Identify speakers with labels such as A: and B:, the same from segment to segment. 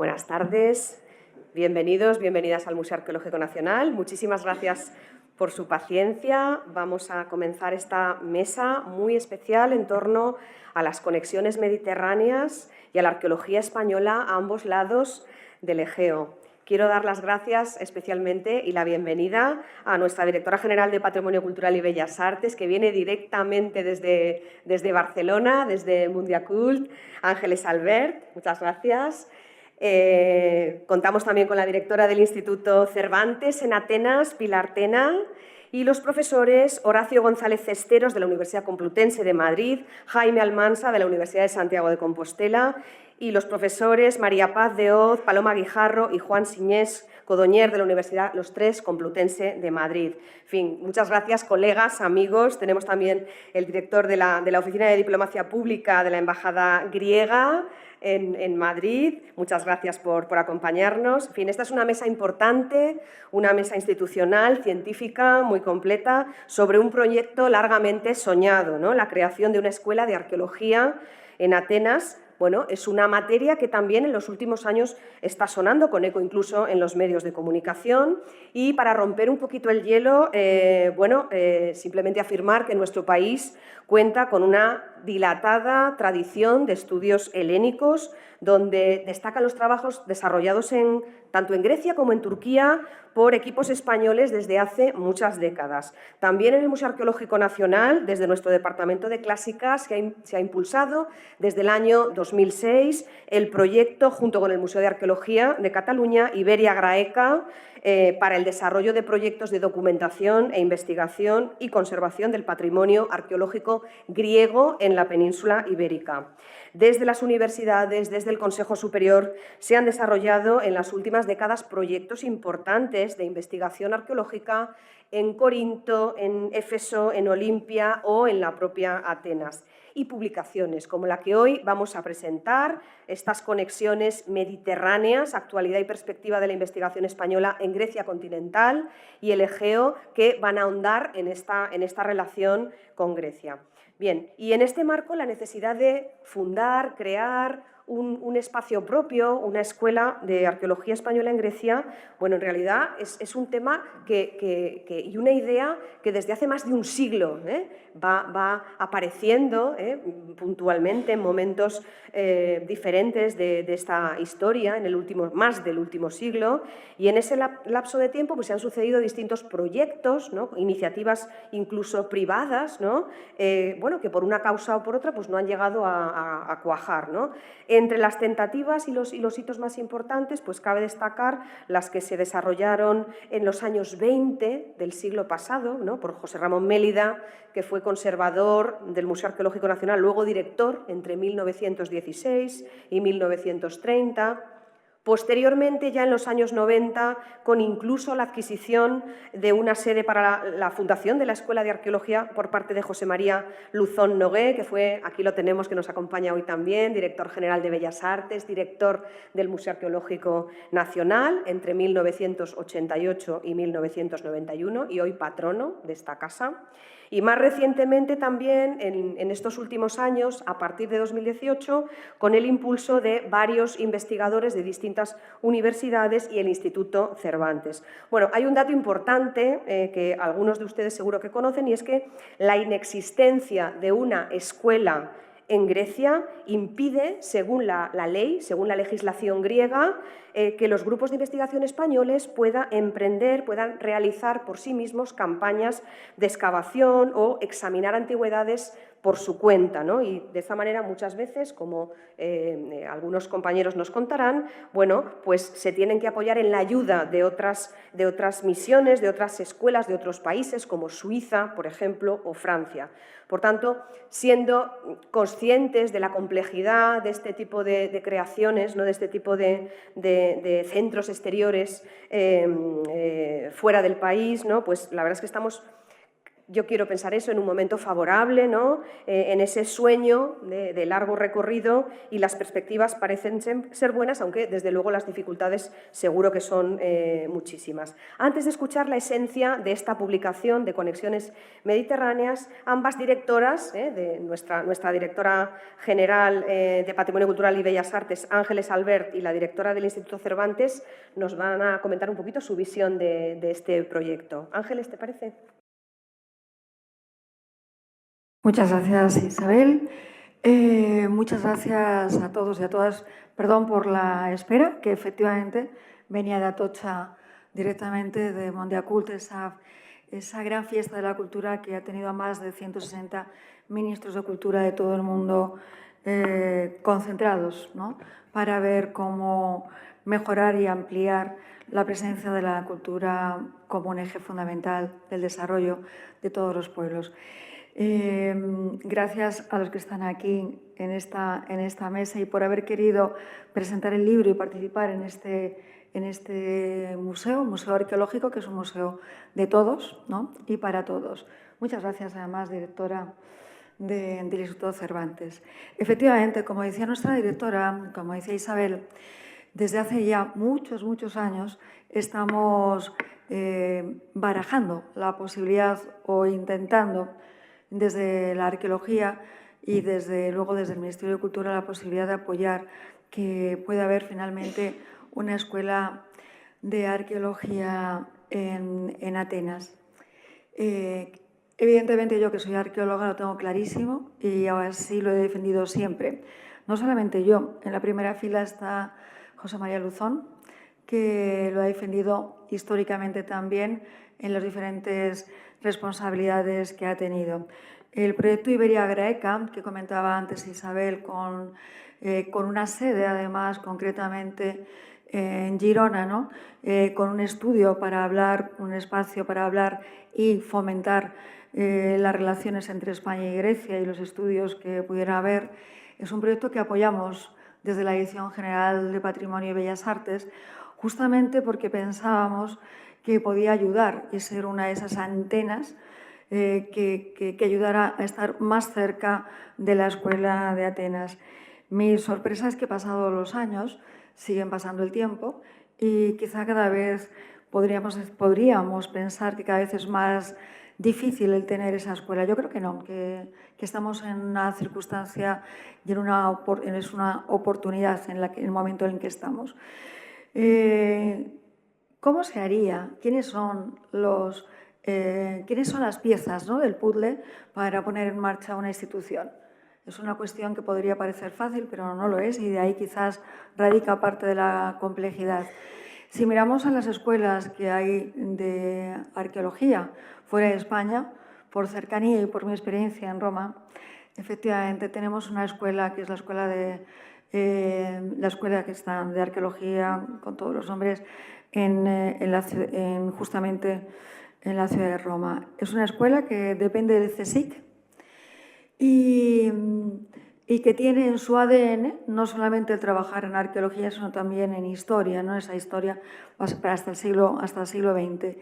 A: Buenas tardes, bienvenidos, bienvenidas al Museo Arqueológico Nacional. Muchísimas gracias por su paciencia. Vamos a comenzar esta mesa muy especial en torno a las conexiones mediterráneas y a la arqueología española a ambos lados del Egeo. Quiero dar las gracias especialmente y la bienvenida a nuestra directora general de Patrimonio Cultural y Bellas Artes, que viene directamente desde Barcelona, desde Mundiacult, Ángeles Albert. Muchas gracias. Contamos también con la directora del Instituto Cervantes en Atenas, Pilar Tena, y los profesores Horacio González Cesteros de la Universidad Complutense de Madrid, Jaime Almansa de la Universidad de Santiago de Compostela y los profesores María Paz de Hoz, Paloma Guijarro y Juan Siñés Codoñer de la Universidad Los Tres Complutense de Madrid. En fin, muchas gracias, colegas, amigos. Tenemos también el director de la Oficina de Diplomacia Pública de la Embajada griega en Madrid. Muchas gracias por acompañarnos. En fin, esta es una mesa importante, una mesa institucional, científica, muy completa, sobre un proyecto largamente soñado, ¿no? La creación de una escuela de arqueología en Atenas. Bueno, es una materia que también en los últimos años está sonando, con eco incluso en los medios de comunicación. Y para romper un poquito el hielo, simplemente afirmar que nuestro país cuenta con una dilatada tradición de estudios helénicos, donde destacan los trabajos desarrollados tanto en Grecia como en Turquía por equipos españoles desde hace muchas décadas. También en el Museo Arqueológico Nacional, desde nuestro Departamento de Clásicas, se ha impulsado desde el año 2006 el proyecto, junto con el Museo de Arqueología de Cataluña, Iberia Graeca, para el desarrollo de proyectos de documentación e investigación y conservación del patrimonio arqueológico griego en la península ibérica. Desde las universidades, desde el Consejo Superior, se han desarrollado en las últimas décadas proyectos importantes de investigación arqueológica en Corinto, en Éfeso, en Olimpia o en la propia Atenas. Y publicaciones como la que hoy vamos a presentar, estas conexiones mediterráneas, actualidad y perspectiva de la investigación española en Grecia continental y el Egeo, que van a ahondar en esta relación con Grecia. Bien, y en este marco la necesidad de fundar, crear un espacio propio, una escuela de arqueología española en Grecia, bueno, en realidad es un tema y una idea que desde hace más de un siglo va apareciendo puntualmente en momentos diferentes de esta historia, más del último siglo, y en ese lapso de tiempo pues, se han sucedido distintos proyectos, ¿no? Iniciativas incluso privadas, ¿no? Que por una causa o por otra pues, no han llegado a cuajar, ¿no? Entre las tentativas y los hitos más importantes, pues cabe destacar las que se desarrollaron en los años 20 del siglo pasado, ¿no? Por José Ramón Mélida, que fue conservador del Museo Arqueológico Nacional, luego director entre 1916 y 1930. Posteriormente, ya en los años 90, con incluso la adquisición de una sede para la fundación de la Escuela de Arqueología por parte de José María Luzón Nogué, que fue, aquí lo tenemos, que nos acompaña hoy también, director general de Bellas Artes, director del Museo Arqueológico Nacional entre 1988 y 1991 y hoy patrono de esta casa. Y más recientemente también, en estos últimos años, a partir de 2018, con el impulso de varios investigadores de distintas universidades y el Instituto Cervantes. Bueno, hay un dato importante que algunos de ustedes seguro que conocen, y es que la inexistencia de una escuela en Grecia impide, según la ley, según la legislación griega, que los grupos de investigación españoles puedan realizar por sí mismos campañas de excavación o examinar antigüedades por su cuenta, ¿no? Y de esa manera muchas veces, como algunos compañeros nos contarán, bueno, pues se tienen que apoyar en la ayuda de otras misiones, de otras escuelas, de otros países como Suiza, por ejemplo, o Francia. Por tanto, siendo conscientes de la complejidad de este tipo de creaciones, ¿no? De este tipo de centros exteriores fuera del país, ¿no? Pues la verdad es que estamos Yo quiero pensar eso en un momento favorable, ¿no? En ese sueño de largo recorrido, y las perspectivas parecen ser buenas, aunque desde luego las dificultades seguro que son muchísimas. Antes de escuchar la esencia de esta publicación de Conexiones Mediterráneas, ambas directoras, de nuestra directora general de Patrimonio Cultural y Bellas Artes, Ángeles Albert, y la directora del Instituto Cervantes, nos van a comentar un poquito su visión de este proyecto. Ángeles, ¿te parece?
B: Muchas gracias, Isabel. Muchas gracias a todos y a todas. Perdón por la espera, que efectivamente venía de Atocha directamente de Mondiacult, esa gran fiesta de la cultura que ha tenido a más de 160 ministros de cultura de todo el mundo concentrados, ¿no? Para ver cómo mejorar y ampliar la presencia de la cultura como un eje fundamental del desarrollo de todos los pueblos. Gracias a los que están aquí en esta mesa y por haber querido presentar el libro y participar en este museo arqueológico, que es un museo de todos, ¿no? Y para todos. Muchas gracias, además, directora del Instituto Cervantes. Efectivamente, como decía nuestra directora, como decía Isabel, desde hace ya muchos, muchos años estamos barajando la posibilidad o intentando desde la arqueología y luego desde el Ministerio de Cultura la posibilidad de apoyar que pueda haber finalmente una escuela de arqueología en Atenas. Evidentemente yo, que soy arqueóloga, lo tengo clarísimo y así lo he defendido siempre. No solamente yo, en la primera fila está José María Luzón, que lo ha defendido históricamente también en las diferentes responsabilidades que ha tenido. El proyecto Iberia Graeca, que comentaba antes Isabel, con una sede, además, concretamente en Girona, ¿no? Con un estudio para hablar, un espacio para hablar y fomentar las relaciones entre España y Grecia y los estudios que pudiera haber. Es un proyecto que apoyamos desde la Dirección General de Patrimonio y Bellas Artes, justamente porque pensábamos que podía ayudar y ser una de esas antenas que ayudara a estar más cerca de la Escuela de Atenas. Mi sorpresa es que, pasados los años, siguen pasando el tiempo y quizá cada vez podríamos pensar que cada vez es más difícil el tener esa escuela. Yo creo que no, que estamos en una circunstancia y es una oportunidad en el momento en el que estamos. ¿Cómo se haría? ¿Quiénes son las piezas, ¿no?, del puzzle para poner en marcha una institución? Es una cuestión que podría parecer fácil, pero no lo es, y de ahí quizás radica parte de la complejidad. Si miramos a las escuelas que hay de arqueología fuera de España, por cercanía y por mi experiencia en Roma, efectivamente tenemos una escuela que es la escuela que está de arqueología, con todos los nombres, justamente en la ciudad de Roma. Es una escuela que depende del CSIC y que tiene en su ADN no solamente el trabajar en arqueología, sino también en historia, ¿no? Esa historia hasta el siglo XX.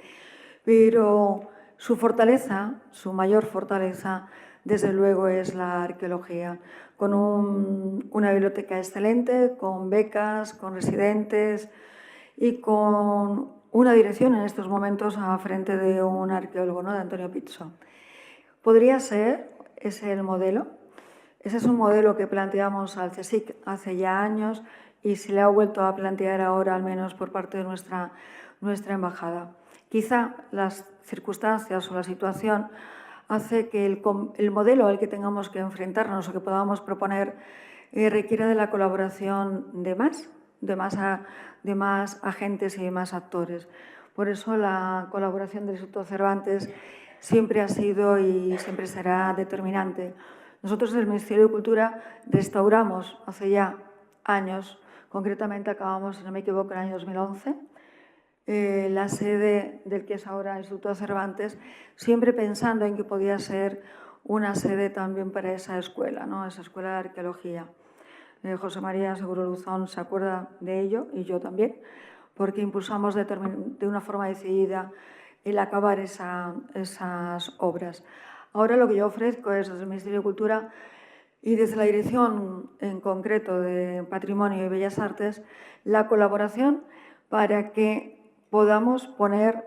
B: Pero su fortaleza, su mayor fortaleza, desde luego, es la arqueología, con una biblioteca excelente, con becas, con residentes y con una dirección en estos momentos a frente de un arqueólogo, ¿no?, de Antonio Pizzo. ¿Podría ser ese el modelo? Ese es un modelo que planteamos al CSIC hace ya años y se le ha vuelto a plantear ahora, al menos por parte de nuestra embajada. Quizá las circunstancias o la situación hace que el modelo al que tengamos que enfrentarnos o que podamos proponer requiera de la colaboración de más agentes y de más actores. Por eso la colaboración del Instituto Cervantes siempre ha sido y siempre será determinante. Nosotros en el Ministerio de Cultura restauramos hace ya años, concretamente acabamos, si no me equivoco, en el año 2011, la sede del que es ahora el Instituto Cervantes, siempre pensando en que podía ser una sede también para esa escuela, ¿no?, esa escuela de arqueología. José María Seguro Luzón se acuerda de ello, y yo también, porque impulsamos de una forma decidida el acabar esas obras. Ahora lo que yo ofrezco es, desde el Ministerio de Cultura y desde la Dirección en concreto de Patrimonio y Bellas Artes, la colaboración para que podamos poner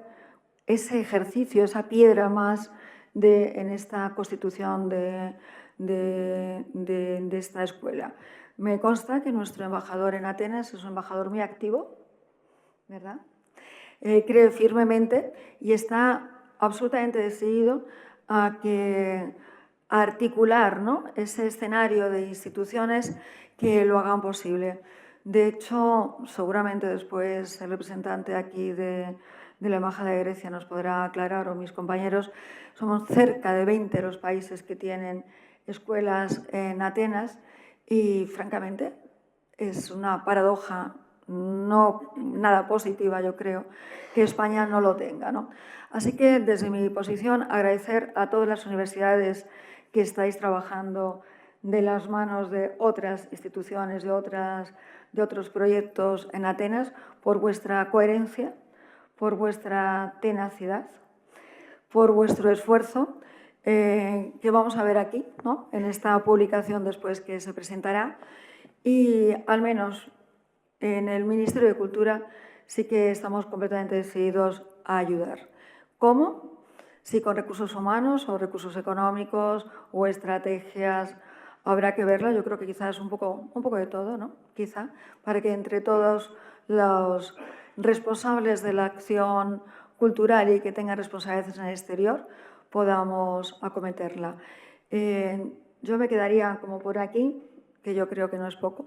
B: ese ejercicio, esa piedra más en esta constitución de esta escuela. Me consta que nuestro embajador en Atenas es un embajador muy activo, ¿verdad? Cree firmemente y está absolutamente decidido a articular, ¿no?, ese escenario de instituciones que lo hagan posible. De hecho, seguramente después el representante aquí de la Embajada de Grecia nos podrá aclarar, o mis compañeros, somos cerca de 20 los países que tienen escuelas en Atenas y, francamente, es una paradoja no nada positiva, yo creo, que España no lo tenga, ¿no? Así que, desde mi posición, agradecer a todas las universidades que estáis trabajando de las manos de otras instituciones, de otros proyectos en Atenas, por vuestra coherencia, por vuestra tenacidad, por vuestro esfuerzo, que vamos a ver aquí, ¿no?, en esta publicación después que se presentará. Y al menos en el Ministerio de Cultura sí que estamos completamente decididos a ayudar. ¿Cómo? Sí, con recursos humanos o recursos económicos o estrategias. Habrá que verla, yo creo que quizás un poco de todo, ¿no? Quizá, para que entre todos los responsables de la acción cultural y que tengan responsabilidades en el exterior podamos acometerla. Yo me quedaría como por aquí, que yo creo que no es poco,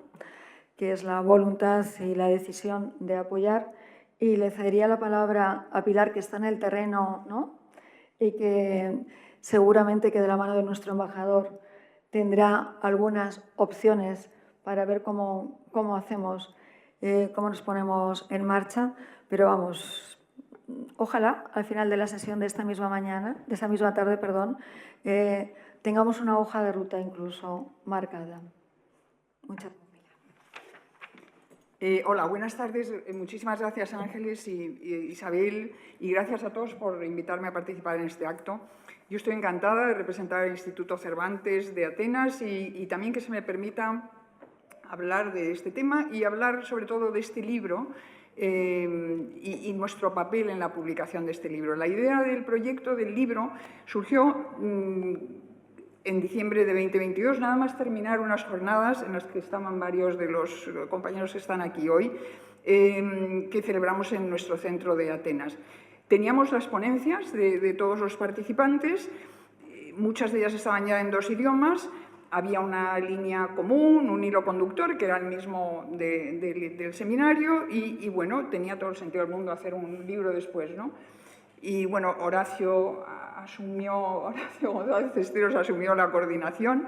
B: que es la voluntad y la decisión de apoyar, y le cedería la palabra a Pilar, que está en el terreno, ¿no?, y que seguramente que de la mano de nuestro embajador tendrá algunas opciones para ver cómo hacemos, cómo nos ponemos en marcha, pero vamos, ojalá al final de la sesión de esta misma tarde, tengamos una hoja de ruta incluso marcada. Muchas gracias.
C: Hola, buenas tardes. Muchísimas gracias, Ángeles y Isabel, y gracias a todos por invitarme a participar en este acto. Yo estoy encantada de representar al Instituto Cervantes de Atenas y también que se me permita hablar de este tema y hablar sobre todo de este libro y nuestro papel en la publicación de este libro. La idea del proyecto del libro surgió en diciembre de 2022, nada más terminar unas jornadas en las que estaban varios de los compañeros que están aquí hoy, que celebramos en nuestro centro de Atenas. Teníamos las ponencias de todos los participantes, muchas de ellas estaban ya en 2 idiomas, había una línea común, un hilo conductor, que era el mismo del seminario, y bueno, tenía todo el sentido del mundo hacer un libro después, ¿no? Y bueno, Horacio González Cesteros asumió la coordinación,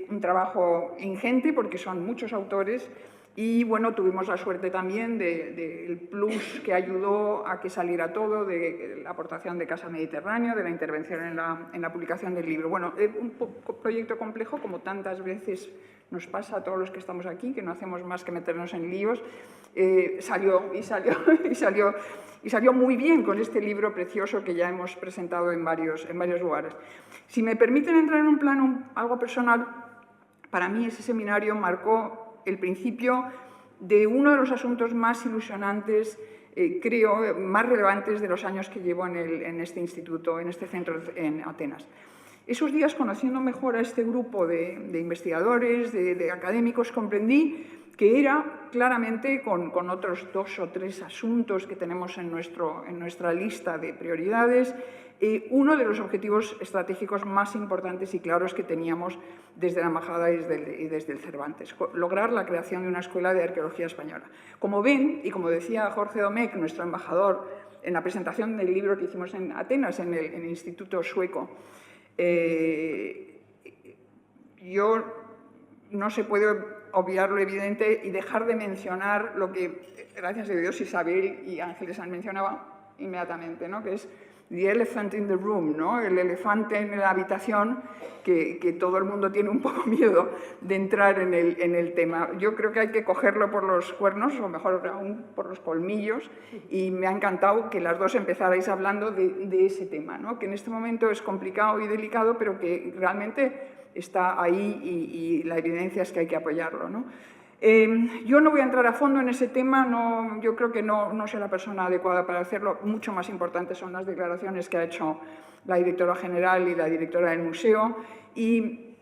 C: un trabajo ingente porque son muchos autores y bueno, tuvimos la suerte también del plus que ayudó a que saliera todo, de la aportación de Casa Mediterráneo, de la intervención en la publicación del libro. Bueno, un proyecto complejo, como tantas veces nos pasa a todos los que estamos aquí, que no hacemos más que meternos en líos. Salió muy bien con este libro precioso que ya hemos presentado en varios lugares. Si me permiten entrar en un plano algo personal, para mí ese seminario marcó el principio de uno de los asuntos más ilusionantes, creo, más relevantes de los años que llevo en este instituto, en este centro en Atenas. Esos días, conociendo mejor a este grupo de investigadores, de académicos, comprendí que era claramente, con otros 2 o 3 asuntos que tenemos en nuestra lista de prioridades, uno de los objetivos estratégicos más importantes y claros que teníamos desde la Embajada y desde el Cervantes, lograr la creación de una escuela de arqueología española. Como ven, y como decía Jorge Domecq, nuestro embajador, en la presentación del libro que hicimos en Atenas, en el Instituto Sueco, yo no se puede obviar lo evidente y dejar de mencionar lo que, gracias a Dios, Isabel y Ángeles han mencionado inmediatamente, ¿no?, que es the elephant in the room, ¿no? El elefante en la habitación, que todo el mundo tiene un poco miedo de entrar en el tema. Yo creo que hay que cogerlo por los cuernos, o mejor aún por los colmillos, y me ha encantado que las dos empezarais hablando de ese tema, ¿no? Que en este momento es complicado y delicado, pero que realmente está ahí y la evidencia es que hay que apoyarlo, ¿no? Yo no voy a entrar a fondo en ese tema, yo creo que no soy la persona adecuada para hacerlo. Mucho más importantes son las declaraciones que ha hecho la directora general y la directora del museo. Y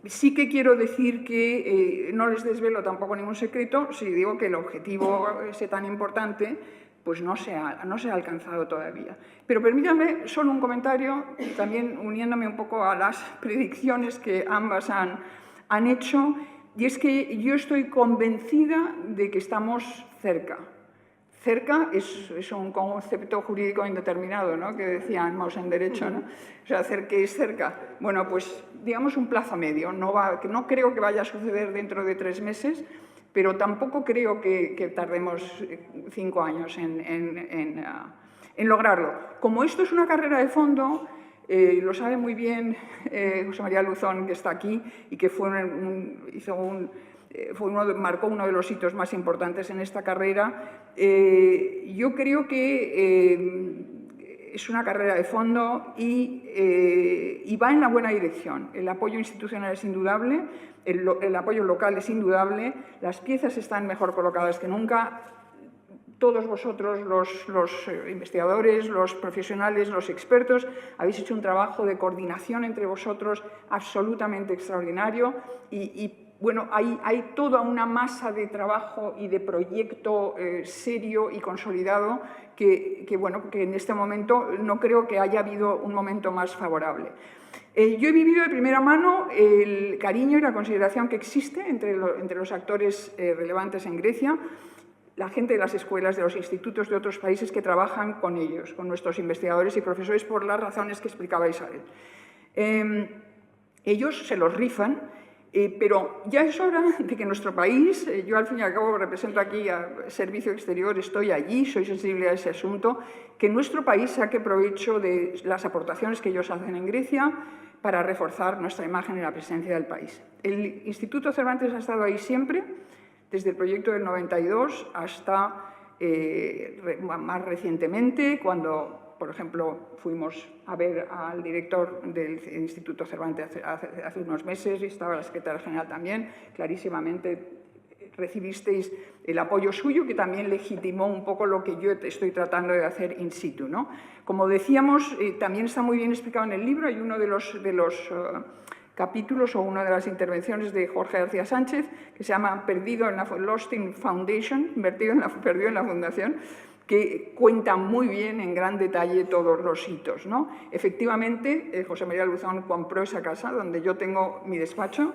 C: sí que quiero decir que no les desvelo tampoco ningún secreto si digo que el objetivo ese tan importante pues no se ha alcanzado todavía. Pero permítanme solo un comentario, también uniéndome un poco a las predicciones que ambas han hecho. Y es que yo estoy convencida de que estamos cerca. Cerca es un concepto jurídico indeterminado, ¿no? Que decíamos en derecho, ¿no? O sea, ¿qué es cerca? Bueno, pues digamos un plazo medio. No creo que vaya a suceder dentro de 3 meses, pero tampoco creo que tardemos 5 años en lograrlo. Como esto es una carrera de fondo, lo sabe muy bien José María Luzón, que está aquí y que marcó uno de los hitos más importantes en esta carrera. Yo creo que es una carrera de fondo y va en la buena dirección. El apoyo institucional es indudable, el apoyo local es indudable, las piezas están mejor colocadas que nunca. Todos vosotros, los investigadores, los profesionales, los expertos, habéis hecho un trabajo de coordinación entre vosotros absolutamente extraordinario y bueno, hay toda una masa de trabajo y de proyecto serio y consolidado que en este momento no creo que haya habido un momento más favorable. Yo he vivido de primera mano el cariño y la consideración que existe entre los actores relevantes en Grecia, la gente de las escuelas, de los institutos de otros países que trabajan con ellos, con nuestros investigadores y profesores, por las razones que explicaba Isabel. Ellos se los rifan, pero ya es hora de que nuestro país, yo al fin y al cabo represento aquí a Servicio Exterior, estoy allí, soy sensible a ese asunto, que nuestro país saque provecho de las aportaciones que ellos hacen en Grecia para reforzar nuestra imagen y la presencia del país. El Instituto Cervantes ha estado ahí siempre, desde el proyecto del 92 hasta más recientemente, cuando, por ejemplo, fuimos a ver al director del Instituto Cervantes hace unos meses, y estaba la secretaria general también, clarísimamente recibisteis el apoyo suyo, que también legitimó un poco lo que yo estoy tratando de hacer in situ, ¿no? Como decíamos, también está muy bien explicado en el libro, hay uno de los capítulos o una de las intervenciones de Jorge García Sánchez, que se llama Lost in Foundation, perdido en la fundación, que cuenta muy bien en gran detalle todos los hitos, ¿no? Efectivamente, José María Luzón compró esa casa donde yo tengo mi despacho,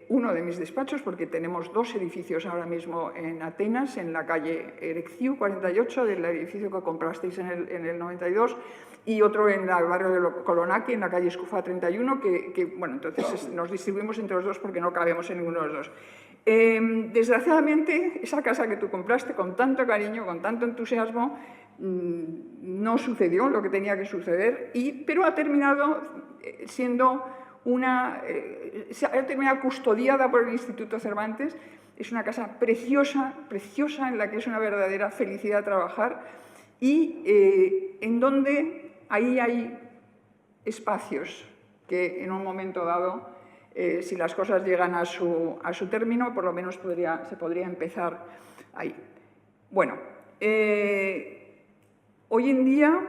C: uno de mis despachos, porque tenemos 2 edificios ahora mismo en Atenas, en la calle Erecciu 48, del edificio que comprasteis en el 92, y otro en el barrio de Kolonaki, en la calle Escufa 31, bueno, entonces nos distribuimos entre los 2 porque no cabemos en ninguno de los 2. Desgraciadamente, esa casa que tú compraste con tanto cariño, con tanto entusiasmo, no sucedió lo que tenía que suceder, pero ha terminado siendo ha terminado custodiada por el Instituto Cervantes. Es una casa preciosa, preciosa, en la que es una verdadera felicidad trabajar y en donde ahí hay espacios que en un momento dado, si las cosas llegan a su término, por lo menos se podría empezar ahí. Bueno, hoy en día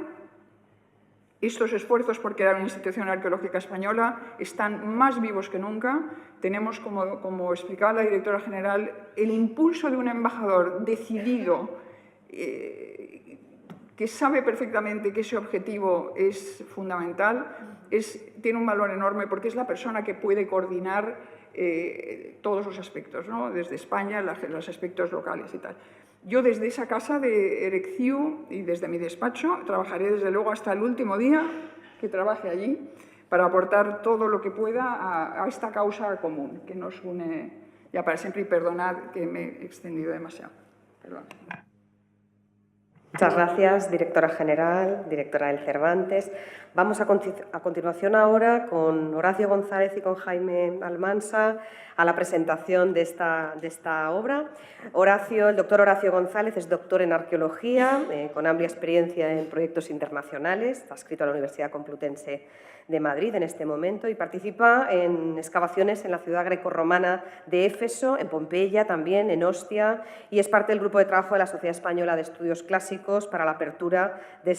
C: estos esfuerzos por crear una institución arqueológica española están más vivos que nunca. Tenemos, como explicaba la directora general, el impulso de un embajador decidido, que sabe perfectamente que ese objetivo es fundamental, tiene un valor enorme porque es la persona que puede coordinar todos los aspectos, ¿no? Desde España, los aspectos locales y tal. Yo desde esa casa de Erecciu y desde mi despacho trabajaré desde luego hasta el último día que trabaje allí para aportar todo lo que pueda a esta causa común que nos une ya para siempre, y perdonad que me he extendido demasiado. Perdón.
A: Muchas gracias, directora general, directora del Cervantes. Vamos a continuación ahora con Horacio González y con Jaime Almansa a la presentación de esta obra. El doctor Horacio González es doctor en arqueología, con amplia experiencia en proyectos internacionales, está adscrito a la Universidad Complutense de Madrid en este momento y participa en excavaciones en la ciudad grecorromana de Éfeso, en Pompeya también, en Ostia, y es parte del grupo de trabajo de la Sociedad Española de Estudios Clásicos para la apertura de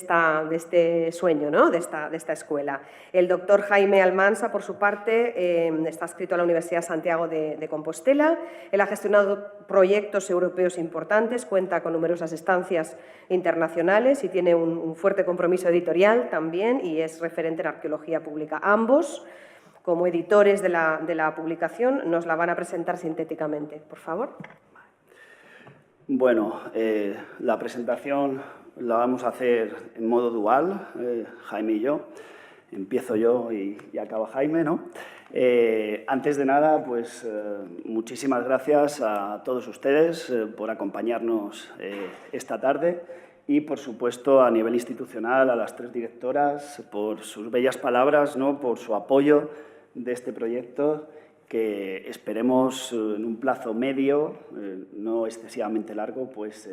A: este sueño, ¿no? de esta escuela. El doctor Jaime Almansa, por su parte, está adscrito a la Universidad Santiago de Compostela. Él ha gestionado proyectos europeos importantes, cuenta con numerosas estancias internacionales y tiene un fuerte compromiso editorial también y es referente en arqueología pública. Ambos, como editores de la publicación, nos la van a presentar sintéticamente. Por favor.
D: Bueno, la presentación la vamos a hacer en modo dual, Jaime y yo. Empiezo yo y acaba Jaime, ¿no? Antes de nada, pues muchísimas gracias a todos ustedes por acompañarnos esta tarde y, por supuesto, a nivel institucional, a las tres directoras, por sus bellas palabras, ¿no? Por su apoyo de este proyecto que esperemos en un plazo medio, no excesivamente largo, pues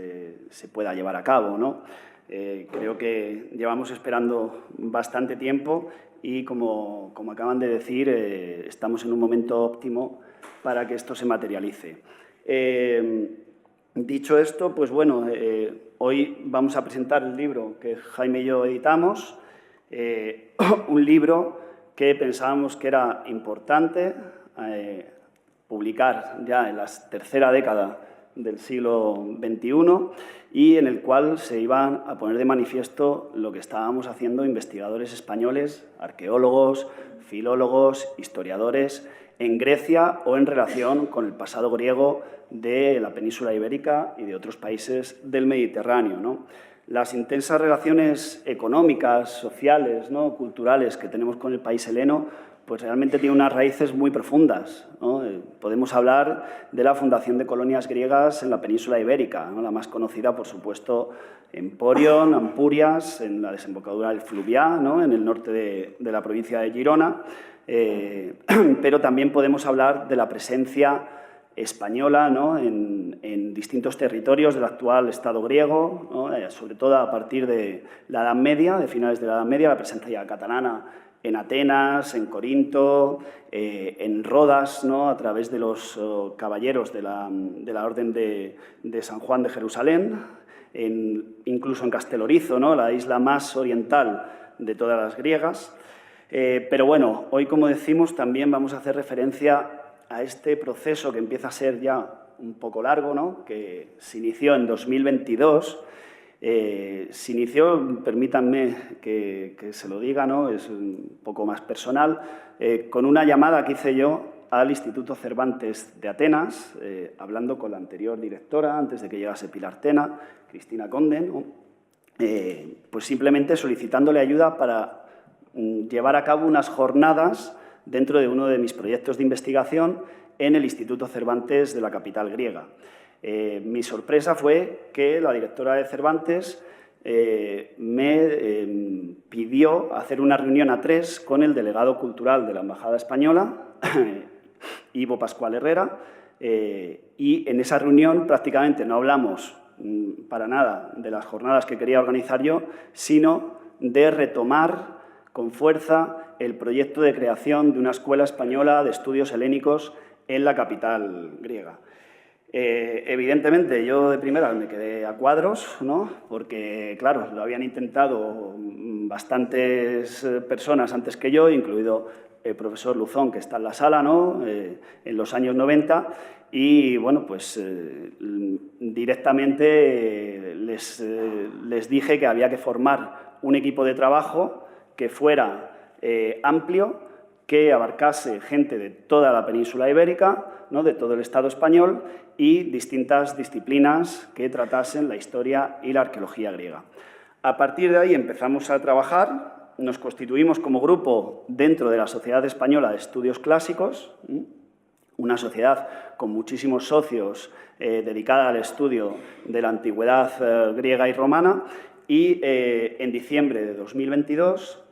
D: se pueda llevar a cabo, ¿no? Creo que llevamos esperando bastante tiempo y, como acaban de decir, estamos en un momento óptimo para que esto se materialice. Dicho esto, pues bueno, hoy vamos a presentar el libro que Jaime y yo editamos, un libro que pensábamos que era importante publicar ya en la tercera década del siglo XXI y en el cual se iban a poner de manifiesto lo que estábamos haciendo investigadores españoles, arqueólogos, filólogos, historiadores en Grecia o en relación con el pasado griego de la península ibérica y de otros países del Mediterráneo, ¿no? Las intensas relaciones económicas, sociales, ¿no? culturales que tenemos con el país heleno, pues realmente tiene unas raíces muy profundas, ¿no? Podemos hablar de la fundación de colonias griegas en la península ibérica, ¿no? La más conocida, por supuesto, Emporion, Ampurias, en la desembocadura del Fluvià, ¿no? En el norte de la provincia de Girona, pero también podemos hablar de la presencia española, ¿no? en distintos territorios del actual Estado griego, ¿no? Sobre todo a partir de la Edad Media, de finales de la Edad Media, la presencia catalana en Atenas, en Corinto, en Rodas, ¿no? A través de los caballeros de la Orden de San Juan de Jerusalén, incluso en Castelorizo, ¿no? La isla más oriental de todas las griegas. Pero bueno, hoy, como decimos, también vamos a hacer referencia a este proceso que empieza a ser ya un poco largo, ¿no? Que se inició en 2022. Se inició, permítanme que se lo diga, ¿no? Es un poco más personal, con una llamada que hice yo al Instituto Cervantes de Atenas, hablando con la anterior directora, antes de que llegase Pilar Tena, Cristina Conde, ¿no? Pues simplemente solicitándole ayuda para llevar a cabo unas jornadas dentro de uno de mis proyectos de investigación en el Instituto Cervantes de la capital griega. Mi sorpresa fue que la directora de Cervantes me pidió hacer una reunión a tres con el delegado cultural de la Embajada Española, Ivo Pascual Herrera, y en esa reunión prácticamente no hablamos para nada de las jornadas que quería organizar yo, sino de retomar con fuerza el proyecto de creación de una escuela española de estudios helénicos en la capital griega. Evidentemente, yo de primera me quedé a cuadros, ¿no? Porque, claro, lo habían intentado bastantes personas antes que yo, incluido el profesor Luzón, que está en la sala, ¿no? En los años 90, y, bueno, pues directamente les dije que había que formar un equipo de trabajo que fuera amplio, que abarcase gente de toda la península ibérica, ¿no? De todo el Estado español, y distintas disciplinas que tratasen la historia y la arqueología griega. A partir de ahí empezamos a trabajar, nos constituimos como grupo dentro de la Sociedad Española de Estudios Clásicos, una sociedad con muchísimos socios dedicada al estudio de la antigüedad griega y romana, y en diciembre de 2022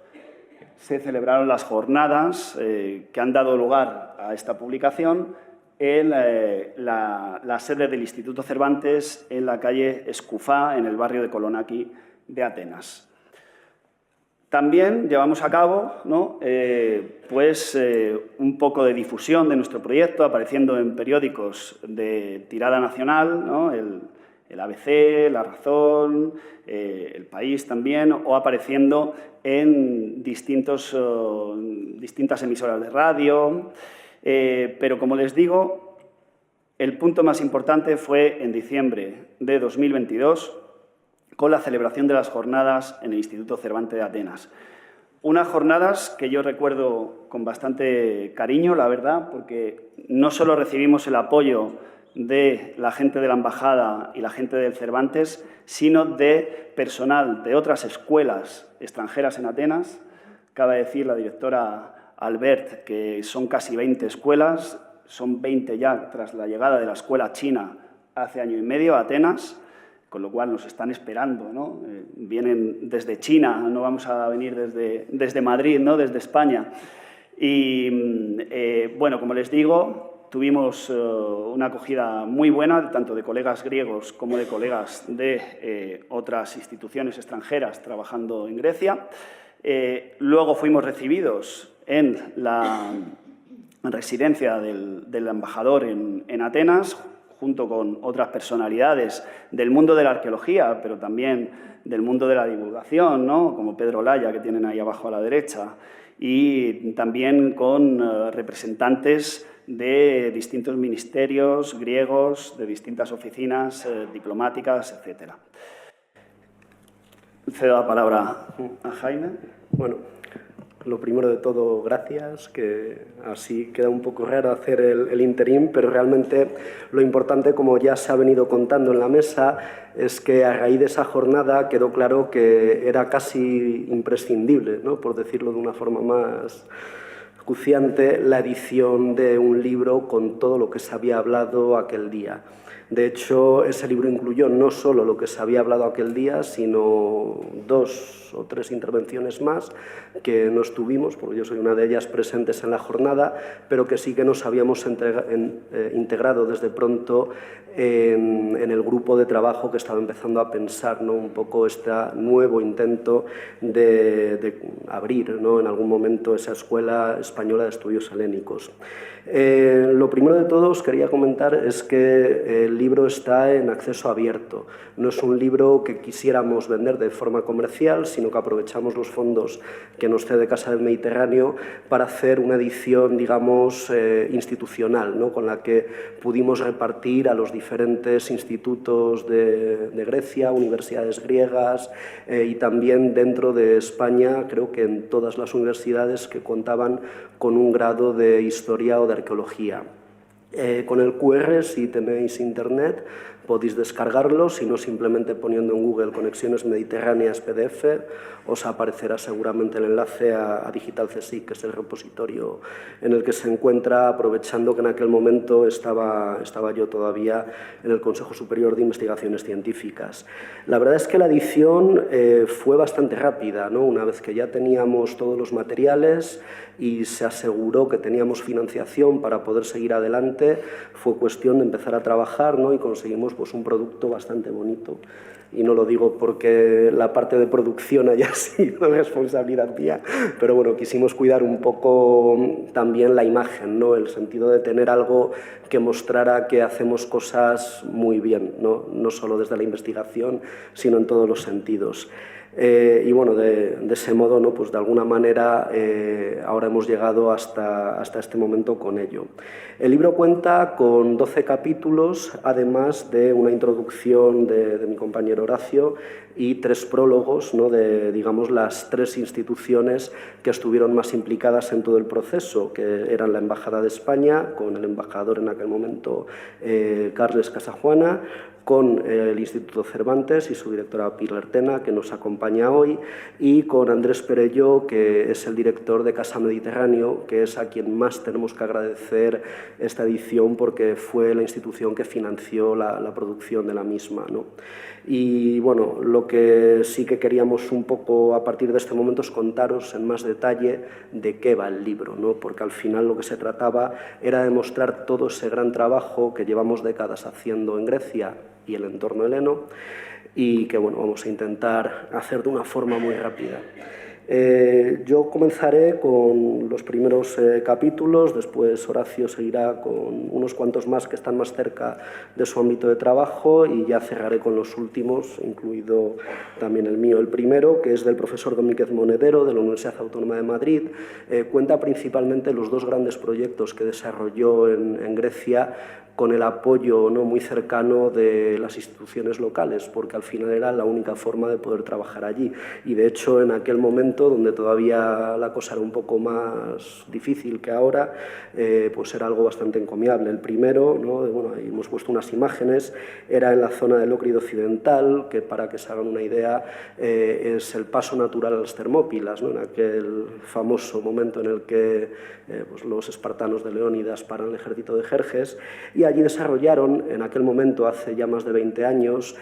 D: se celebraron las jornadas que han dado lugar a esta publicación en la sede del Instituto Cervantes en la calle Escufá, en el barrio de Kolonaki de Atenas. También llevamos a cabo, ¿no?, un poco de difusión de nuestro proyecto, apareciendo en periódicos de tirada nacional, ¿no?, el ABC, La Razón, El País también, o apareciendo en distintas emisoras de radio. Pero, como les digo, el punto más importante fue en diciembre de 2022, con la celebración de las jornadas en el Instituto Cervantes de Atenas. Unas jornadas que yo recuerdo con bastante cariño, la verdad, porque no solo recibimos el apoyo de la gente de la Embajada y la gente del Cervantes, sino de personal de otras escuelas extranjeras en Atenas. Cabe decir, la directora Albert, que son casi 20 escuelas, son 20 ya tras la llegada de la escuela china hace año y medio a Atenas, con lo cual nos están esperando, ¿no? Vienen desde China, no vamos a venir desde Madrid, ¿no?, desde España. Y, bueno, como les digo, tuvimos una acogida muy buena, tanto de colegas griegos como de colegas de otras instituciones extranjeras trabajando en Grecia. Luego fuimos recibidos en la residencia del embajador en Atenas, junto con otras personalidades del mundo de la arqueología, pero también del mundo de la divulgación, ¿no?, como Pedro Laya, que tienen ahí abajo a la derecha, y también con representantes de distintos ministerios griegos, de distintas oficinas diplomáticas, etc. Cedo la palabra a Jaime.
E: Bueno, lo primero de todo, gracias, que así queda un poco raro hacer el interín, pero realmente lo importante, como ya se ha venido contando en la mesa, es que a raíz de esa jornada quedó claro que era casi imprescindible, ¿no?, por decirlo de una forma más acuciante, la edición de un libro con todo lo que se había hablado aquel día. De hecho, ese libro incluyó no solo lo que se había hablado aquel día, sino 2 o 3 intervenciones más que no estuvimos, porque yo soy una de ellas, presentes en la jornada, pero que sí que nos habíamos integrado desde pronto en el grupo de trabajo que estaba empezando a pensar, ¿no?, un poco este nuevo intento de abrir, ¿no?, en algún momento esa Escuela Española de Estudios Helénicos. Lo primero de todo os quería comentar es que el libro está en acceso abierto. No es un libro que quisiéramos vender de forma comercial, sino que aprovechamos los fondos que nos cede Casa del Mediterráneo para hacer una edición, digamos, institucional, ¿no?, con la que pudimos repartir a los diferentes institutos de Grecia, universidades griegas, y también dentro de España, creo que en todas las universidades que contaban con un grado de historia o de arqueología. Con el QR, si tenéis internet, podéis descargarlo, si no simplemente poniendo en Google Conexiones Mediterráneas PDF, os aparecerá seguramente el enlace a Digital CSIC, que es el repositorio en el que se encuentra, aprovechando que en aquel momento estaba yo todavía en el Consejo Superior de Investigaciones Científicas. La verdad es que la edición fue bastante rápida, ¿no? Una vez que ya teníamos todos los materiales y se aseguró que teníamos financiación para poder seguir adelante, fue cuestión de empezar a trabajar, ¿no?, y conseguimos pues un producto bastante bonito. Y no lo digo porque la parte de producción haya sido responsabilidad mía, pero bueno, quisimos cuidar un poco también la imagen, ¿no?, el sentido de tener algo que mostrara que hacemos cosas muy bien, no solo desde la investigación, sino en todos los sentidos. Y bueno, de ese modo, ¿no?, pues de alguna manera ahora hemos llegado hasta este momento con ello. El libro cuenta con 12 capítulos, además de una introducción de mi compañero Horacio y 3 prólogos, ¿no?, de, digamos, las 3 instituciones que estuvieron más implicadas en todo el proceso, que eran la Embajada de España, con el embajador en aquel momento, Carles Casajuana, con el Instituto Cervantes y su directora Pilar Tena, que nos acompaña hoy, y con Andrés Perelló, que es el director de Casa Mediterráneo, que es a quien más tenemos que agradecer esta edición porque fue la institución que financió la producción de la misma, ¿no? Y bueno, lo que sí que queríamos un poco a partir de este momento es contaros en más detalle de qué va el libro, ¿no? Porque al final lo que se trataba era de mostrar todo ese gran trabajo que llevamos décadas haciendo en Grecia y el entorno heleno y que bueno, vamos a intentar hacer de una forma muy rápida. Yo comenzaré con los primeros capítulos, después Horacio seguirá con unos cuantos más que están más cerca de su ámbito de trabajo y ya cerraré con los últimos, incluido también el mío. El primero, que es del profesor Domínguez Monedero, de la Universidad Autónoma de Madrid, cuenta principalmente los dos grandes proyectos que desarrolló en Grecia con el apoyo no muy cercano de las instituciones locales, porque al final era la única forma de poder trabajar allí. Y de hecho, en aquel momento, donde todavía la cosa era un poco más difícil que ahora, pues era algo bastante encomiable. El primero, ¿no? Bueno, ahí hemos puesto unas imágenes, era en la zona del Ócrido Occidental, que para que se hagan una idea, es el paso natural a las Termópilas, ¿no? En aquel famoso momento en el que pues los espartanos de Leónidas paran el ejército de Jerjes, y allí desarrollaron, en aquel momento, hace ya más de 20 años,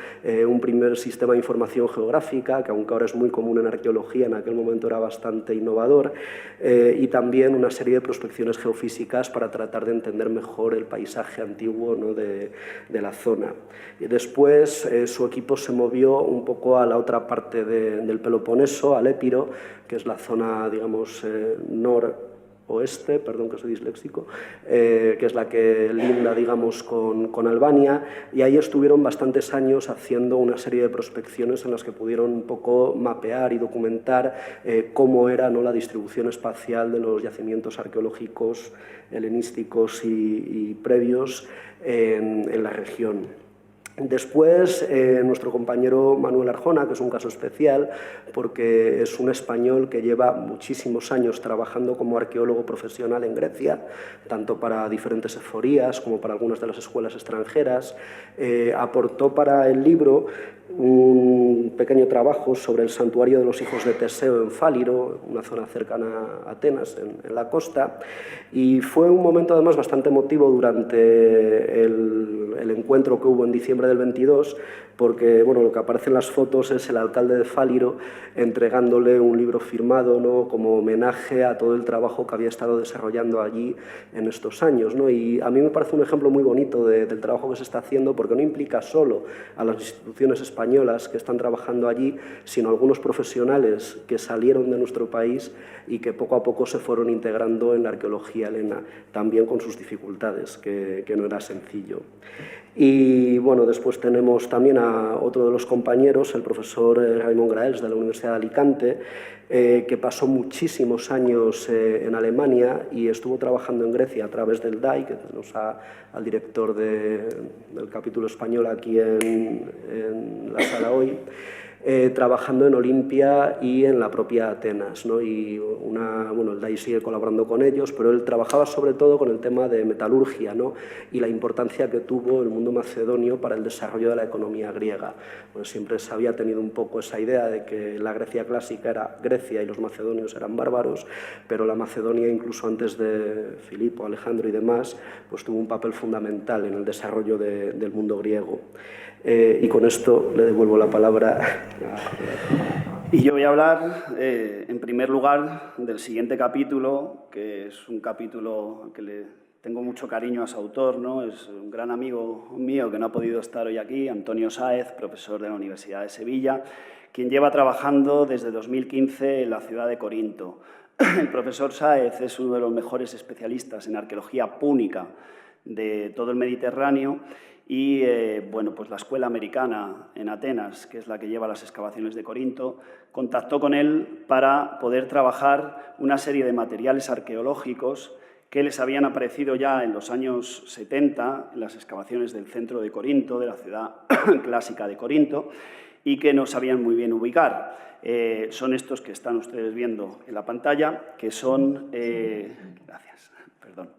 E: un primer sistema de información geográfica, que aunque ahora es muy común en arqueología, en aquel momento era bastante innovador, y también una serie de prospecciones geofísicas para tratar de entender mejor el paisaje antiguo, ¿no? de la zona. Y después su equipo se movió un poco a la otra parte del Peloponeso, al Épiro, que es la zona, digamos, noroeste, perdón que soy disléxico, que es la que linda, digamos, con Albania, y ahí estuvieron bastantes años haciendo una serie de prospecciones en las que pudieron un poco mapear y documentar cómo era, ¿no? la distribución espacial de los yacimientos arqueológicos helenísticos y previos en la región. Después, nuestro compañero Manuel Arjona, que es un caso especial porque es un español que lleva muchísimos años trabajando como arqueólogo profesional en Grecia, tanto para diferentes eforías como para algunas de las escuelas extranjeras, aportó para el libro un pequeño trabajo sobre el santuario de los hijos de Teseo en Fáliro, una zona cercana a Atenas, en la costa, y fue un momento además bastante emotivo durante el encuentro que hubo en diciembre del 22, porque bueno, lo que aparece en las fotos es el alcalde de Fáliro entregándole un libro firmado, ¿no? como homenaje a todo el trabajo que había estado desarrollando allí en estos años, ¿no? Y a mí me parece un ejemplo muy bonito del trabajo que se está haciendo, porque no implica solo a las instituciones españolas que están trabajando allí, sino a algunos profesionales que salieron de nuestro país y que poco a poco se fueron integrando en la arqueología helena, también con sus dificultades, que no era sencillo. Y bueno, después tenemos también a otro de los compañeros, el profesor Raimon Graels, de la Universidad de Alicante, que pasó muchísimos años en Alemania y estuvo trabajando en Grecia a través del DAI, que tenemos al director del capítulo español aquí en la sala hoy, trabajando en Olimpia y en la propia Atenas, ¿no? Y bueno, el DAI sigue colaborando con ellos, pero él trabajaba sobre todo con el tema de metalurgia, ¿no? Y la importancia que tuvo el mundo macedonio para el desarrollo de la economía griega. Pues siempre se había tenido un poco esa idea de que la Grecia clásica era Grecia y los macedonios eran bárbaros, pero la Macedonia, incluso antes de Filipo, Alejandro y demás, pues tuvo un papel fundamental en el desarrollo del mundo griego. Y con esto le devuelvo la palabra.
D: Y yo voy a hablar, en primer lugar, del siguiente capítulo, que es un capítulo que le tengo mucho cariño a su autor, ¿no? Es un gran amigo mío que no ha podido estar hoy aquí, Antonio Sáez, profesor de la Universidad de Sevilla, quien lleva trabajando desde 2015 en la ciudad de Corinto. El profesor Sáez es uno de los mejores especialistas en arqueología púnica de todo el Mediterráneo. Y bueno, pues la escuela americana en Atenas, que es la que lleva las excavaciones de Corinto, contactó con él para poder trabajar una serie de materiales arqueológicos que les habían aparecido ya en los años 70 en las excavaciones del centro de Corinto, de la ciudad clásica de Corinto, y que no sabían muy bien ubicar. Son estos que están ustedes viendo en la pantalla, que son... gracias, perdón.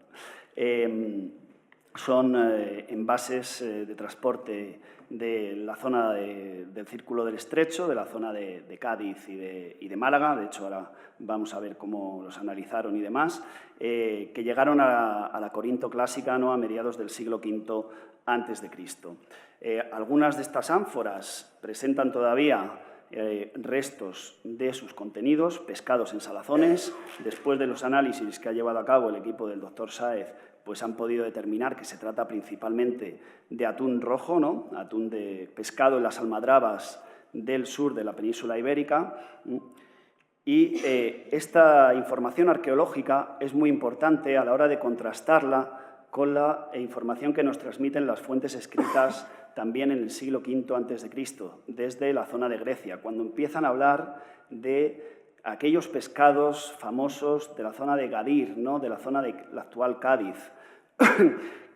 D: Son envases de transporte de la zona del Círculo del Estrecho, de la zona de Cádiz y de Málaga. De hecho, ahora vamos a ver cómo los analizaron y demás, que llegaron a la Corinto clásica, ¿no?, a mediados del siglo V a.C. Algunas de estas ánforas presentan todavía restos de sus contenidos, pescados en salazones. Después de los análisis que ha llevado a cabo el equipo del doctor Sáez, pues han podido determinar que se trata principalmente de atún rojo, ¿no?, atún de pescado en las almadrabas del sur de la península ibérica. Y esta información arqueológica es muy importante a la hora de contrastarla con la información que nos transmiten las fuentes escritas también en el siglo V a.C., desde la zona de Grecia, cuando empiezan a hablar de aquellos pescados famosos de la zona de Gadir, ¿no?, de la zona de la actual Cádiz,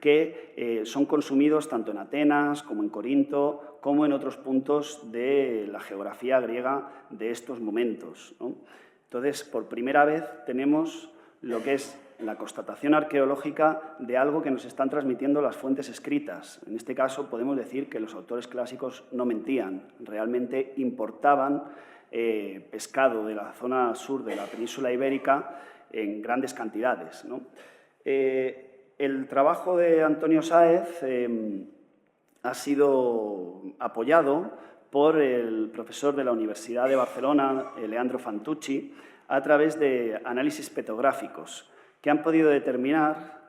D: que son consumidos tanto en Atenas como en Corinto, como en otros puntos de la geografía griega de estos momentos, ¿no? Entonces, por primera vez tenemos lo que es la constatación arqueológica de algo que nos están transmitiendo las fuentes escritas. En este caso, podemos decir que los autores clásicos no mentían, realmente importaban pescado de la zona sur de la península ibérica en grandes cantidades, ¿no? El trabajo de Antonio Sáez ha sido apoyado por el profesor de la Universidad de Barcelona, Leandro Fantucci, a través de análisis petrográficos que han podido determinar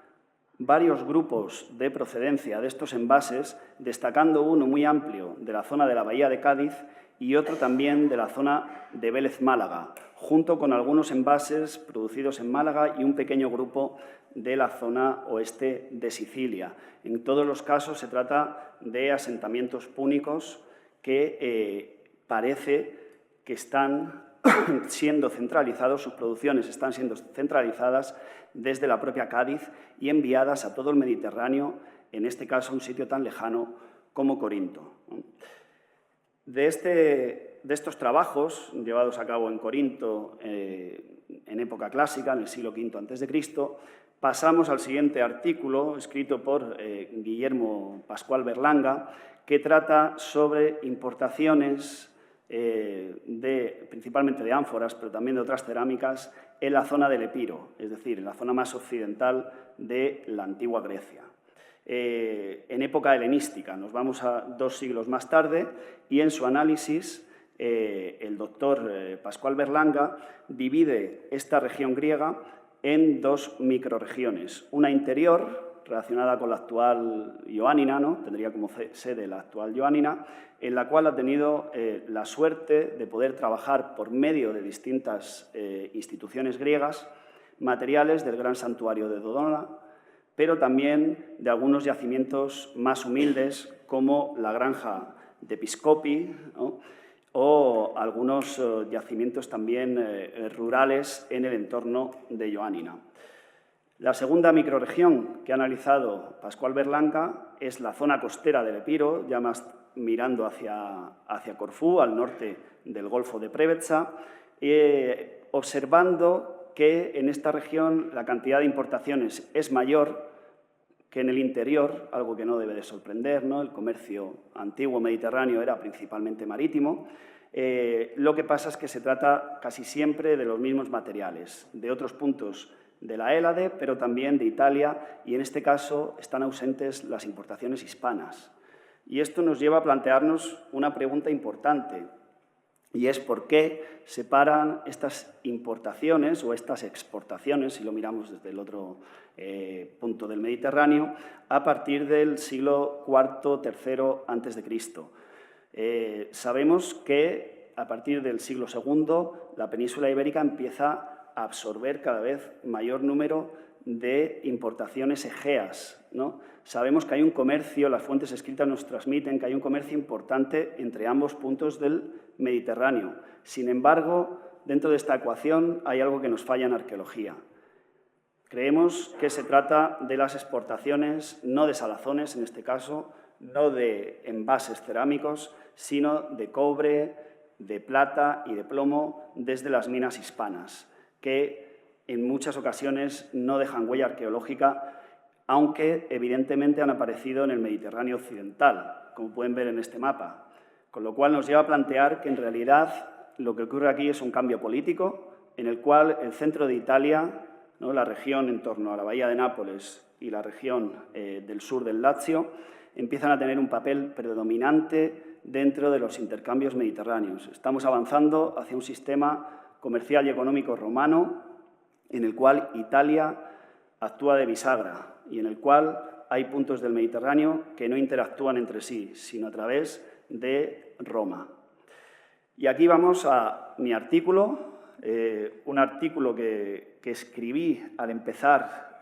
D: varios grupos de procedencia de estos envases, destacando uno muy amplio de la zona de la Bahía de Cádiz y otro también de la zona de Vélez Málaga, junto con algunos envases producidos en Málaga y un pequeño grupo de la zona oeste de Sicilia. En todos los casos se trata de asentamientos púnicos que parece que están siendo centralizados, sus producciones están siendo centralizadas desde la propia Cádiz y enviadas a todo el Mediterráneo, en este caso a un sitio tan lejano como Corinto. De estos trabajos llevados a cabo en Corinto en época clásica, en el siglo V a.C., pasamos al siguiente artículo, escrito por Guillermo Pascual Berlanga, que trata sobre importaciones principalmente de ánforas, pero también de otras cerámicas, en la zona del Epiro, es decir, en la zona más occidental de la antigua Grecia. En época helenística, nos vamos a 2 siglos más tarde, y en su análisis el doctor Pascual Berlanga divide esta región griega en 2 microrregiones, una interior relacionada con la actual Ioánina, ¿no?, tendría como sede la actual Ioánina, en la cual ha tenido la suerte de poder trabajar por medio de distintas instituciones griegas materiales del gran santuario de Dodona, pero también de algunos yacimientos más humildes, como la granja de Piscopi, ¿no?, o algunos yacimientos también rurales en el entorno de Ioánina. La segunda microrregión que ha analizado Pascual Berlanga es la zona costera del Epiro, ya más mirando hacia Corfú, al norte del Golfo de Preveza, observando que en esta región la cantidad de importaciones es mayor que en el interior, algo que no debe de sorprender, ¿no? El comercio antiguo mediterráneo era principalmente marítimo. Lo que pasa es que se trata casi siempre de los mismos materiales, de otros puntos de la Hélade, pero también de Italia, y en este caso están ausentes las importaciones hispanas. Y esto nos lleva a plantearnos una pregunta importante, y es por qué separan estas importaciones o estas exportaciones, si lo miramos desde el otro punto del Mediterráneo, a partir del siglo IV, III a.C. Sabemos que a partir del siglo II la península ibérica empieza a absorber cada vez mayor número de importaciones egeas, ¿no? Sabemos que hay un comercio, las fuentes escritas nos transmiten que hay un comercio importante entre ambos puntos del Mediterráneo. Sin embargo, dentro de esta ecuación hay algo que nos falla en arqueología. Creemos que se trata de las exportaciones, no de salazones en este caso, no de envases cerámicos, sino de cobre, de plata y de plomo desde las minas hispanas, que en muchas ocasiones no dejan huella arqueológica aunque evidentemente han aparecido en el Mediterráneo occidental, como pueden ver en este mapa, con lo cual nos lleva a plantear que en realidad lo que ocurre aquí es un cambio político en el cual el centro de Italia, ¿no?, la región en torno a la bahía de Nápoles y la región del sur del Lazio, empiezan a tener un papel predominante dentro de los intercambios mediterráneos. Estamos avanzando hacia un sistema comercial y económico romano en el cual Italia actúa de bisagra y en el cual hay puntos del Mediterráneo que no interactúan entre sí, sino a través de Roma. Y aquí vamos a mi artículo, un artículo que escribí al empezar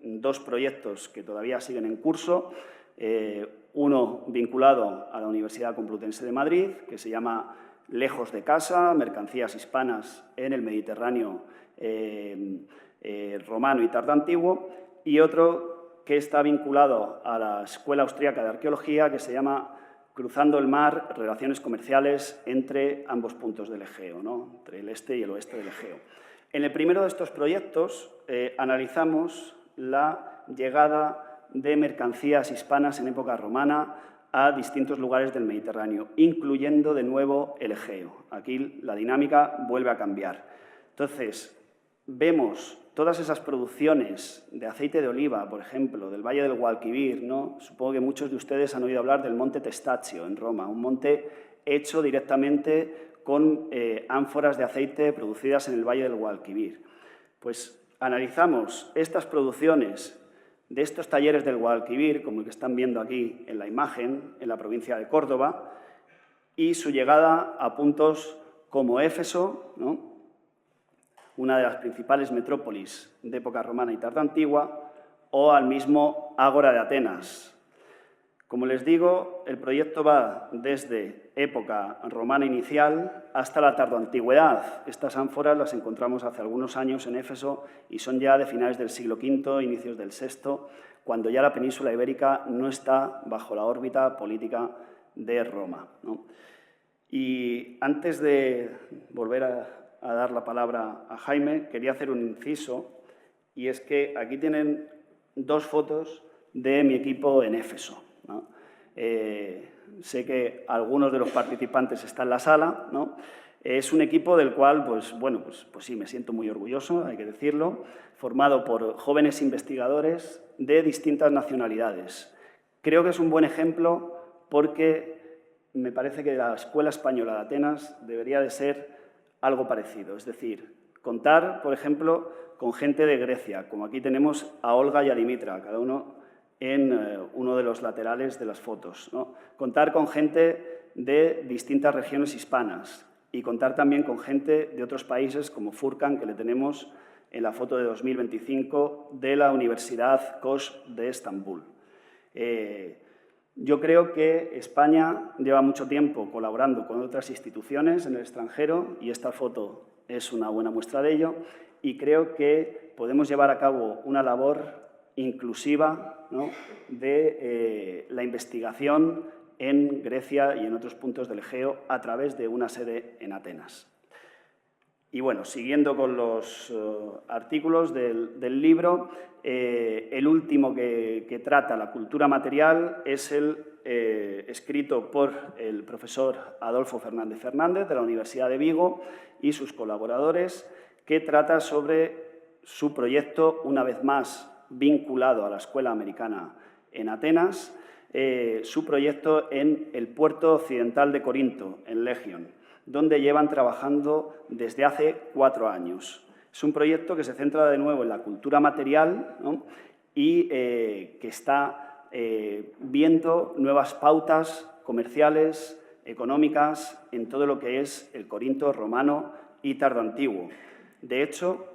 D: dos proyectos que todavía siguen en curso, uno vinculado a la Universidad Complutense de Madrid, que se llama Lejos de casa, mercancías hispanas en el Mediterráneo romano y tardoantiguo, y otro que está vinculado a la Escuela Austríaca de Arqueología, que se llama Cruzando el mar, relaciones comerciales entre ambos puntos del Egeo, ¿no?, entre el este y el oeste del Egeo. En el primero de estos proyectos analizamos la llegada de mercancías hispanas en época romana a distintos lugares del Mediterráneo, incluyendo de nuevo el Egeo. Aquí la dinámica vuelve a cambiar. Entonces, vemos todas esas producciones de aceite de oliva, por ejemplo, del Valle del Guadalquivir, ¿no? Supongo que muchos de ustedes han oído hablar del Monte Testaccio en Roma, un monte hecho directamente con ánforas de aceite producidas en el Valle del Guadalquivir. Pues analizamos estas producciones de estos talleres del Guadalquivir, como el que están viendo aquí en la imagen, en la provincia de Córdoba, y su llegada a puntos como Éfeso, ¿no?, una de las principales metrópolis de época romana y tardoantigua, o al mismo Ágora de Atenas. Como les digo, el proyecto va desde época romana inicial hasta la tardoantigüedad. Estas ánforas las encontramos hace algunos años en Éfeso y son ya de finales del siglo V, inicios del VI, cuando ya la península ibérica no está bajo la órbita política de Roma, ¿no? Y antes de volver a dar la palabra a Jaime, quería hacer un inciso, y es que aquí tienen dos fotos de mi equipo en Éfeso, ¿no? Sé que algunos de los participantes están en la sala, ¿no? Es un equipo del cual, pues sí, me siento muy orgulloso, hay que decirlo, formado por jóvenes investigadores de distintas nacionalidades. Creo que es un buen ejemplo porque me parece que la Escuela Española de Atenas debería de ser algo parecido, es decir, contar, por ejemplo, con gente de Grecia, como aquí tenemos a Olga y a Dimitra, cada uno en uno de los laterales de las fotos, ¿no? Contar con gente de distintas regiones hispanas y contar también con gente de otros países como Furkan, que le tenemos en la foto de 2025 de la Universidad Koç de Estambul. Yo creo que España lleva mucho tiempo colaborando con otras instituciones en el extranjero y esta foto es una buena muestra de ello, y creo que podemos llevar a cabo una labor inclusiva, ¿no?, de la investigación en Grecia y en otros puntos del Egeo a través de una sede en Atenas. Y bueno, siguiendo con los artículos del libro, el último que trata la cultura material es el escrito por el profesor Adolfo Fernández Fernández de la Universidad de Vigo y sus colaboradores, que trata sobre su proyecto, una vez más vinculado a la Escuela Americana en Atenas, su proyecto en el puerto occidental de Corinto, en Legion, donde llevan trabajando desde hace 4 años. Es un proyecto que se centra de nuevo en la cultura material, ¿no?, y que está viendo nuevas pautas comerciales, económicas, en todo lo que es el Corinto romano y tardoantiguo. De hecho,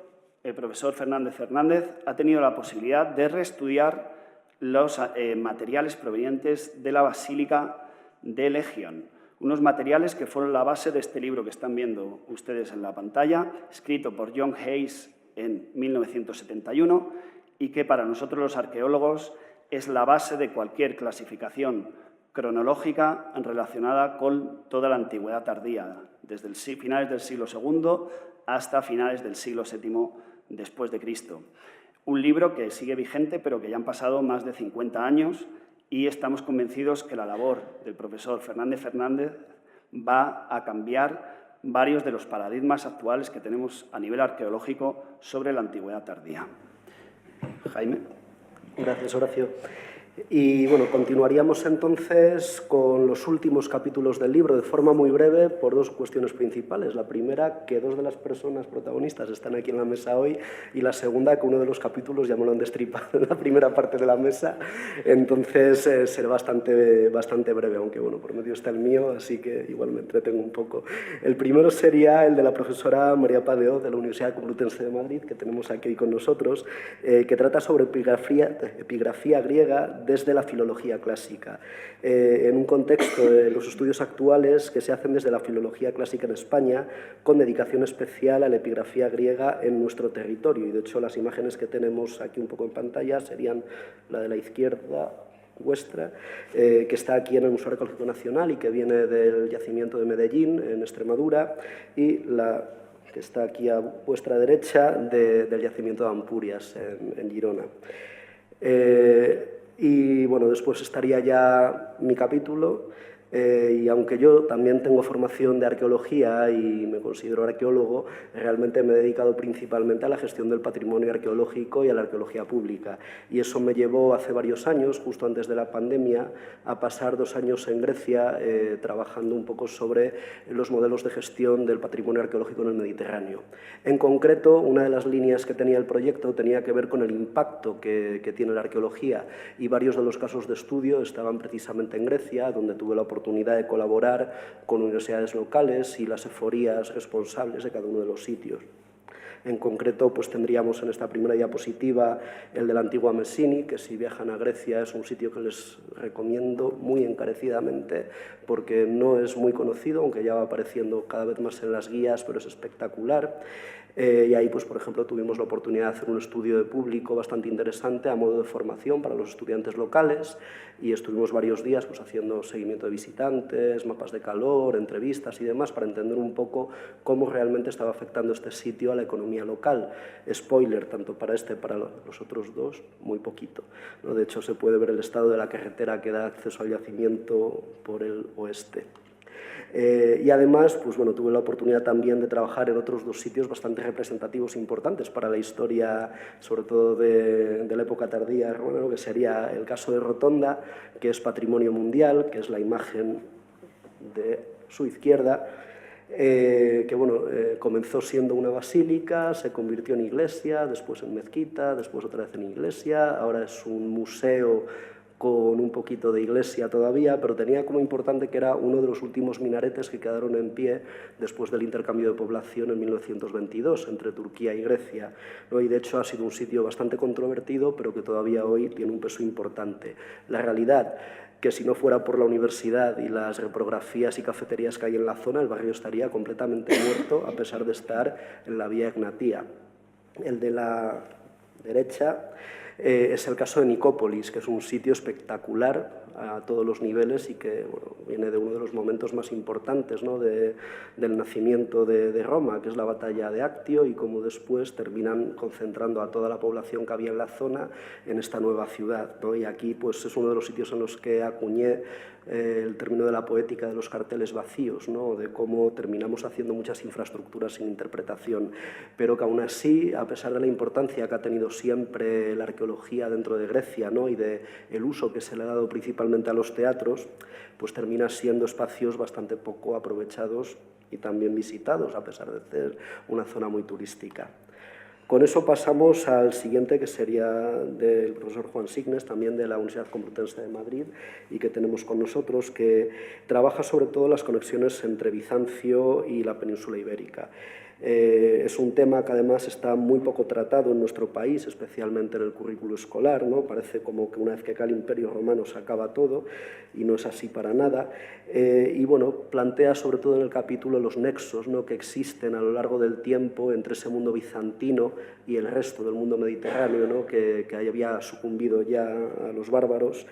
D: el profesor Fernández Fernández ha tenido la posibilidad de reestudiar los materiales provenientes de la Basílica de Legion, unos materiales que fueron la base de este libro que están viendo ustedes en la pantalla, escrito por John Hayes en 1971 y que para nosotros los arqueólogos es la base de cualquier clasificación cronológica relacionada con toda la antigüedad tardía, desde finales del siglo II hasta finales del siglo VII después de Cristo. Un libro que sigue vigente, pero que ya han pasado más de 50 años y estamos convencidos que la labor del profesor Fernández va a cambiar varios de los paradigmas actuales que tenemos a nivel arqueológico sobre la antigüedad tardía. Jaime.
E: Gracias, Horacio. Y bueno, continuaríamos entonces con los últimos capítulos del libro de forma muy breve por dos cuestiones principales. La primera, que dos de las personas protagonistas están aquí en la mesa hoy, y la segunda, que uno de los capítulos ya me lo han destripado en la primera parte de la mesa, entonces será bastante breve, aunque bueno, por medio está el mío, así que igual me entretengo un poco. El primero sería el de la profesora María Padeo de la Universidad Complutense de Madrid, que tenemos aquí con nosotros, que trata sobre epigrafía griega desde la filología clásica, en un contexto de los estudios actuales que se hacen desde la filología clásica en España, con dedicación especial a la epigrafía griega en nuestro territorio. Y de hecho las imágenes que tenemos aquí un poco en pantalla serían la de la izquierda vuestra, que está aquí en el Museo Arqueológico Nacional y que viene del yacimiento de Medellín, en Extremadura, y la que está aquí a vuestra derecha del yacimiento de Ampurias, en Girona. Y bueno, después estaría ya mi capítulo, y aunque yo también tengo formación de arqueología y me considero arqueólogo, realmente me he dedicado principalmente a la gestión del patrimonio arqueológico y a la arqueología pública. Y eso me llevó hace varios años, justo antes de la pandemia, a pasar 2 años en Grecia trabajando un poco sobre los modelos de gestión del patrimonio arqueológico en el Mediterráneo. En concreto, una de las líneas que tenía el proyecto tenía que ver con el impacto que tiene la arqueología, y varios de los casos de estudio estaban precisamente en Grecia, donde tuve la oportunidad de colaborar con universidades locales y las eforías responsables de cada uno de los sitios. En concreto, pues tendríamos en esta primera diapositiva el de la antigua Messini, que si viajan a Grecia es un sitio que les recomiendo muy encarecidamente porque no es muy conocido, aunque ya va apareciendo cada vez más en las guías, pero es espectacular. Y ahí, pues, por ejemplo, tuvimos la oportunidad de hacer un estudio de público bastante interesante a modo de formación para los estudiantes locales, y estuvimos varios días pues, haciendo seguimiento de visitantes, mapas de calor, entrevistas y demás para entender un poco cómo realmente estaba afectando este sitio a la economía local. Spoiler, tanto para este como para los otros dos, muy poquito, ¿no? De hecho, se puede ver el estado de la carretera que da acceso al yacimiento por el oeste. Y además, pues bueno, tuve la oportunidad también de trabajar en otros 2 sitios bastante representativos e importantes para la historia, sobre todo de la época tardía romana, que sería el caso de Rotonda, que es patrimonio mundial, que es la imagen de su izquierda, que bueno, comenzó siendo una basílica, se convirtió en iglesia, después en mezquita, después otra vez en iglesia, ahora es un museo con un poquito de iglesia todavía, pero tenía como importante que era uno de los últimos minaretes que quedaron en pie después del intercambio de población en 1922 entre Turquía y Grecia, ¿no? Y de hecho ha sido un sitio bastante controvertido, pero que todavía hoy tiene un peso importante. La realidad, que si no fuera por la universidad y las reprografías y cafeterías que hay en la zona, el barrio estaría completamente muerto, a pesar de estar en la Vía Egnatia. El de la derecha es el caso de Nicópolis, que es un sitio espectacular a todos los niveles y que bueno, viene de uno de los momentos más importantes, ¿no? del nacimiento de Roma, que es la batalla de Actio, y cómo después terminan concentrando a toda la población que había en la zona en esta nueva ciudad, ¿no? Y aquí pues, es uno de los sitios en los que acuñé el término de la poética de los carteles vacíos, ¿no? De cómo terminamos haciendo muchas infraestructuras sin interpretación, pero que aún así, a pesar de la importancia que ha tenido siempre la arqueología dentro de Grecia, ¿no? Y del uso que se le ha dado principalmente a los teatros, pues termina siendo espacios bastante poco aprovechados y también visitados, a pesar de ser una zona muy turística. Con eso pasamos al siguiente, que sería del profesor Juan Signes, también de la Universidad Complutense de Madrid, y que tenemos con nosotros, que trabaja sobre todo las conexiones entre Bizancio y la península ibérica. Es un tema que además está muy poco tratado en nuestro país, especialmente en el currículo escolar, ¿no? Parece como que una vez que cae el Imperio Romano se acaba todo, y no es así para nada. Y bueno, plantea sobre todo en el capítulo los nexos, ¿no? que existen a lo largo del tiempo entre ese mundo bizantino y el resto del mundo mediterráneo, ¿no? que había sucumbido ya a los bárbaros,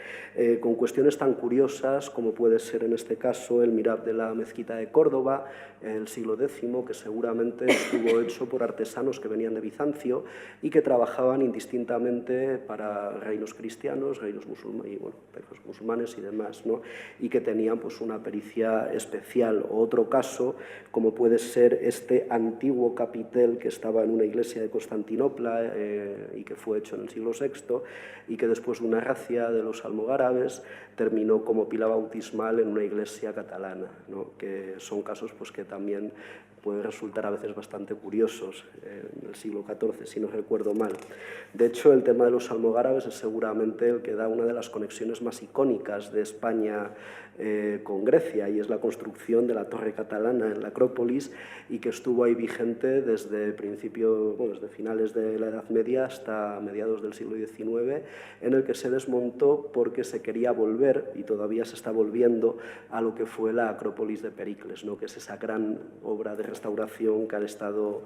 E: con cuestiones tan curiosas como puede ser en este caso el mihrab de la mezquita de Córdoba, el siglo X, que seguramente seguramente estuvo hecho por artesanos que venían de Bizancio y que trabajaban indistintamente para reinos cristianos, reinos musulmanes y demás, ¿no? Y que tenían pues una pericia especial. O otro caso, como puede ser este antiguo capitel que estaba en una iglesia de Constantinopla y que fue hecho en el siglo VI y que después de una racia de los almogárabes terminó como pila bautismal en una iglesia catalana, ¿no? Que son casos pues, que también pueden resultar a veces bastante curiosos en el siglo XIV, si no recuerdo mal. De hecho, el tema de los almogárabes es seguramente el que da una de las conexiones más icónicas de España con Grecia, y es la construcción de la Torre Catalana en la Acrópolis, y que estuvo ahí vigente desde desde finales de la Edad Media hasta mediados del siglo XIX, en el que se desmontó porque se quería volver, y todavía se está volviendo, a lo que fue la Acrópolis de Pericles, ¿no? Que es esa gran obra de restauración que ha estado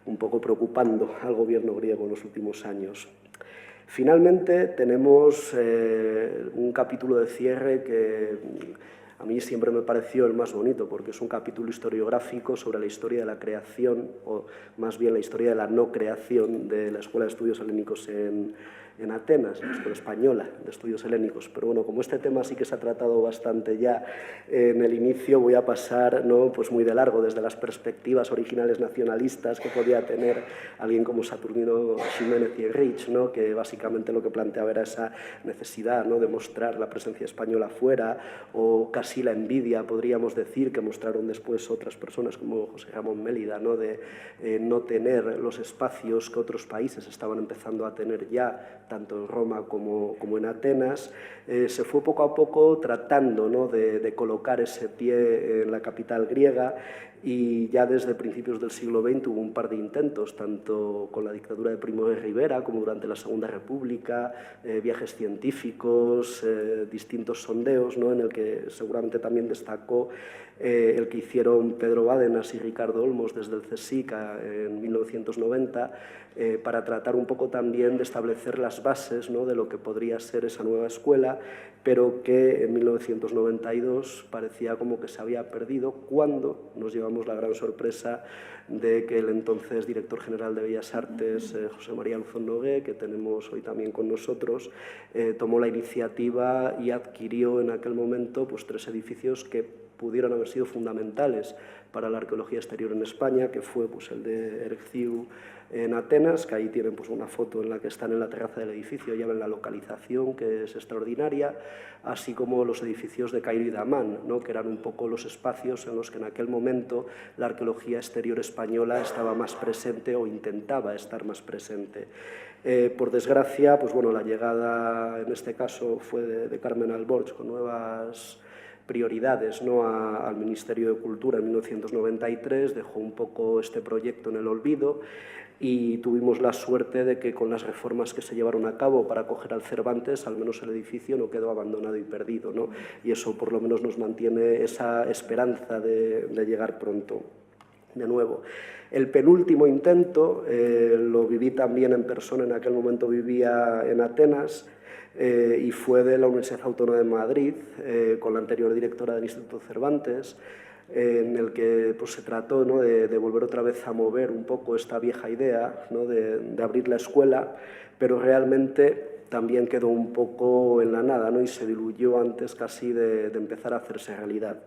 E: un poco preocupando al gobierno griego en los últimos años. Finalmente tenemos un capítulo de cierre que a mí siempre me pareció el más bonito, porque es un capítulo historiográfico sobre la historia de la creación, o más bien la historia de la no creación de la Escuela de Estudios Helénicos en Atenas, la Escuela Española de Estudios Helénicos. Pero bueno, como este tema sí que se ha tratado bastante ya en el inicio, voy a pasar, ¿no? Pues muy de largo, desde las perspectivas originales nacionalistas que podía tener alguien como Saturnino Ximénez y Enrich, ¿no? Que básicamente lo que planteaba era esa necesidad, ¿no? De mostrar la presencia española afuera, o casi la envidia, podríamos decir, que mostraron después otras personas como José Ramón Mélida, ¿no? De no tener los espacios que otros países estaban empezando a tener ya, tanto en Roma como en Atenas. Se fue poco a poco tratando, ¿no? de colocar ese pie en la capital griega, y ya desde principios del siglo XX hubo un par de intentos, tanto con la dictadura de Primo de Rivera como durante la Segunda República, viajes científicos, distintos sondeos, ¿no? En el que seguramente también destacó el que hicieron Pedro Bádenas y Ricardo Olmos desde el CSIC en 1990, para tratar un poco también de establecer las bases, ¿no? De lo que podría ser esa nueva escuela, pero que en 1992 parecía como que se había perdido, cuando nos llevamos la gran sorpresa de que el entonces director general de Bellas Artes, José María Luzón Nogué, que tenemos hoy también con nosotros, tomó la iniciativa y adquirió en aquel momento pues, 3 edificios que pudieron haber sido fundamentales para la arqueología exterior en España, que fue pues, el de Ercciu en Atenas, que ahí tienen pues, una foto en la que están en la terraza del edificio, ya ven la localización, que es extraordinaria, así como los edificios de Cairo y Damán, ¿no? Que eran un poco los espacios en los que en aquel momento la arqueología exterior española estaba más presente, o intentaba estar más presente. Por desgracia, pues, bueno, la llegada en este caso fue de Carmen Alborch con nuevas prioridades, ¿no? al Ministerio de Cultura en 1993, dejó un poco este proyecto en el olvido, y tuvimos la suerte de que con las reformas que se llevaron a cabo para acoger al Cervantes, al menos el edificio no quedó abandonado y perdido, ¿no? Y eso por lo menos nos mantiene esa esperanza de llegar pronto. De nuevo, el penúltimo intento lo viví también en persona, en aquel momento vivía en Atenas, y fue de la Universidad Autónoma de Madrid, con la anterior directora del Instituto Cervantes, en el que pues, se trató, ¿no? de volver otra vez a mover un poco esta vieja idea, ¿no? de abrir la escuela, pero realmente también quedó un poco en la nada, ¿no? Y se diluyó antes casi de empezar a hacerse realidad,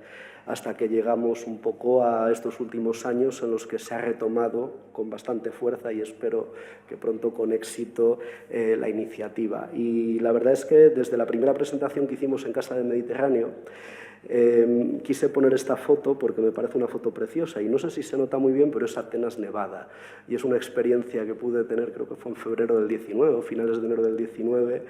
E: hasta que llegamos un poco a estos últimos años en los que se ha retomado con bastante fuerza, y espero que pronto con éxito, la iniciativa. Y la verdad es que desde la primera presentación que hicimos en Casa del Mediterráneo, quise poner esta foto porque me parece una foto preciosa, y no sé si se nota muy bien, pero es Atenas nevada, y es una experiencia que pude tener, creo que fue en febrero del 19 o finales de enero del 19,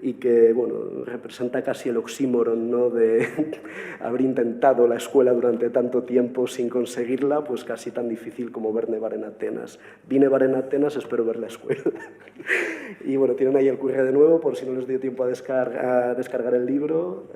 E: y que bueno, representa casi el oxímoron, ¿no? de haber intentado la escuela durante tanto tiempo sin conseguirla, pues casi tan difícil como ver nevar en Atenas. Vi nevar en Atenas, espero ver la escuela. Y bueno, tienen ahí el curre de nuevo, por si no les dio tiempo a descargar el libro.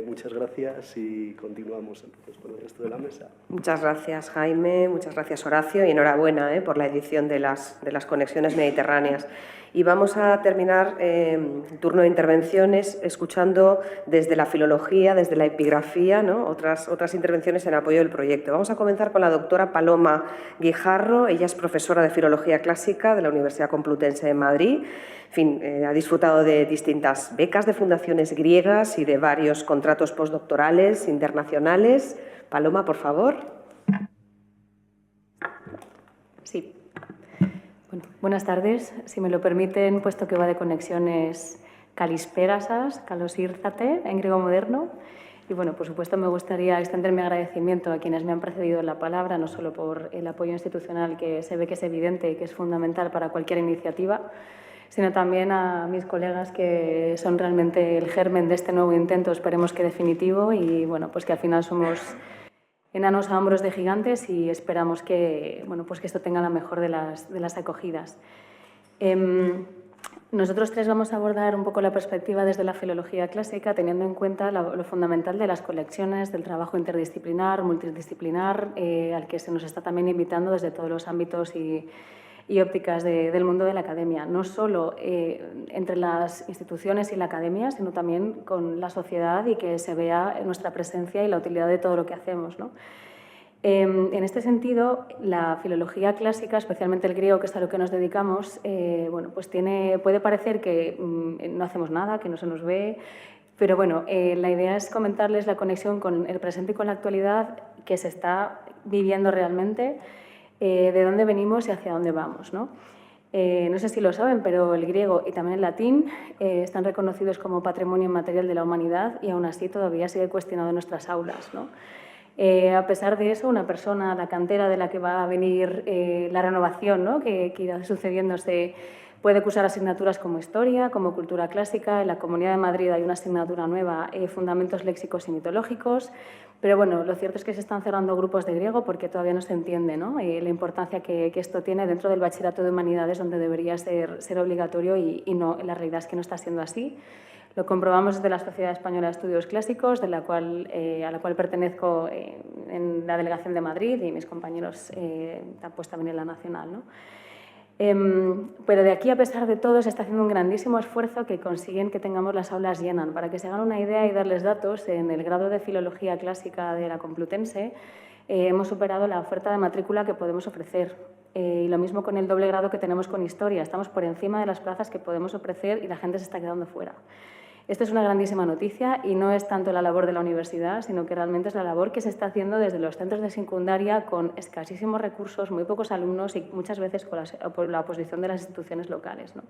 E: Muchas gracias, y continuamos entonces con el resto de la mesa.
A: Muchas gracias, Jaime, muchas gracias, Horacio, y enhorabuena por la edición de las conexiones mediterráneas. Y vamos a terminar el turno de intervenciones escuchando desde la filología, desde la epigrafía, ¿no? otras intervenciones en apoyo del proyecto. Vamos a comenzar con la doctora Paloma Guijarro. Ella es profesora de Filología Clásica de la Universidad Complutense de Madrid. En fin, ha disfrutado de distintas becas de fundaciones griegas y de varios contratos postdoctorales internacionales. Paloma, por favor.
F: Sí. Bueno, buenas tardes. Si me lo permiten, puesto que va de conexiones kalispérasas, kalosírzate, en griego moderno. Y bueno, por supuesto, me gustaría extender mi agradecimiento a quienes me han precedido en la palabra, no solo por el apoyo institucional que se ve que es evidente y que es fundamental para cualquier iniciativa, sino también a mis colegas que son realmente el germen de este nuevo intento, esperemos que definitivo, y bueno, pues que al final somos enanos a hombros de gigantes y esperamos que, bueno, pues que esto tenga la mejor de las acogidas. Nosotros tres vamos a abordar un poco la perspectiva desde la filología clásica, teniendo en cuenta lo fundamental de las colecciones, del trabajo interdisciplinar, multidisciplinar, al que se nos está también invitando desde todos los ámbitos y ópticas del mundo de la academia, no solo entre las instituciones y la academia, sino también con la sociedad y que se vea nuestra presencia y la utilidad de todo lo que hacemos, ¿no? En este sentido, la filología clásica, especialmente el griego, que es a lo que nos dedicamos, bueno, pues puede parecer que no hacemos nada, que no se nos ve, pero bueno, la idea es comentarles la conexión con el presente y con la actualidad que se está viviendo realmente, de dónde venimos y hacia dónde vamos, ¿no? No sé si lo saben, pero el griego y también el latín están reconocidos como patrimonio inmaterial de la humanidad y aún así todavía sigue cuestionado en nuestras aulas, ¿no? A pesar de eso, una persona, la cantera de la que va a venir la renovación, ¿no? que irá sucediéndose, puede cursar asignaturas como Historia, como Cultura Clásica. En la Comunidad de Madrid hay una asignatura nueva, Fundamentos Léxicos y Mitológicos. Pero bueno, lo cierto es que se están cerrando grupos de griego porque todavía no se entiende, ¿no? La importancia que esto tiene dentro del bachillerato de humanidades, donde debería ser obligatorio y no, la realidad es que no está siendo así. Lo comprobamos desde la Sociedad Española de Estudios Clásicos, a la cual pertenezco en la Delegación de Madrid, y mis compañeros pues también en la Nacional, ¿no? Pero de aquí, a pesar de todo, se está haciendo un grandísimo esfuerzo que consiguen que tengamos las aulas llenas. Para que se hagan una idea y darles datos, en el grado de Filología Clásica de la Complutense hemos superado la oferta de matrícula que podemos ofrecer. Y lo mismo con el doble grado que tenemos con Historia. Estamos por encima de las plazas que podemos ofrecer y la gente se está quedando fuera. Esto es una grandísima noticia y no es tanto la labor de la universidad, sino que realmente es la labor que se está haciendo desde los centros de secundaria con escasísimos recursos, muy pocos alumnos y muchas veces por la oposición de las instituciones locales, ¿no?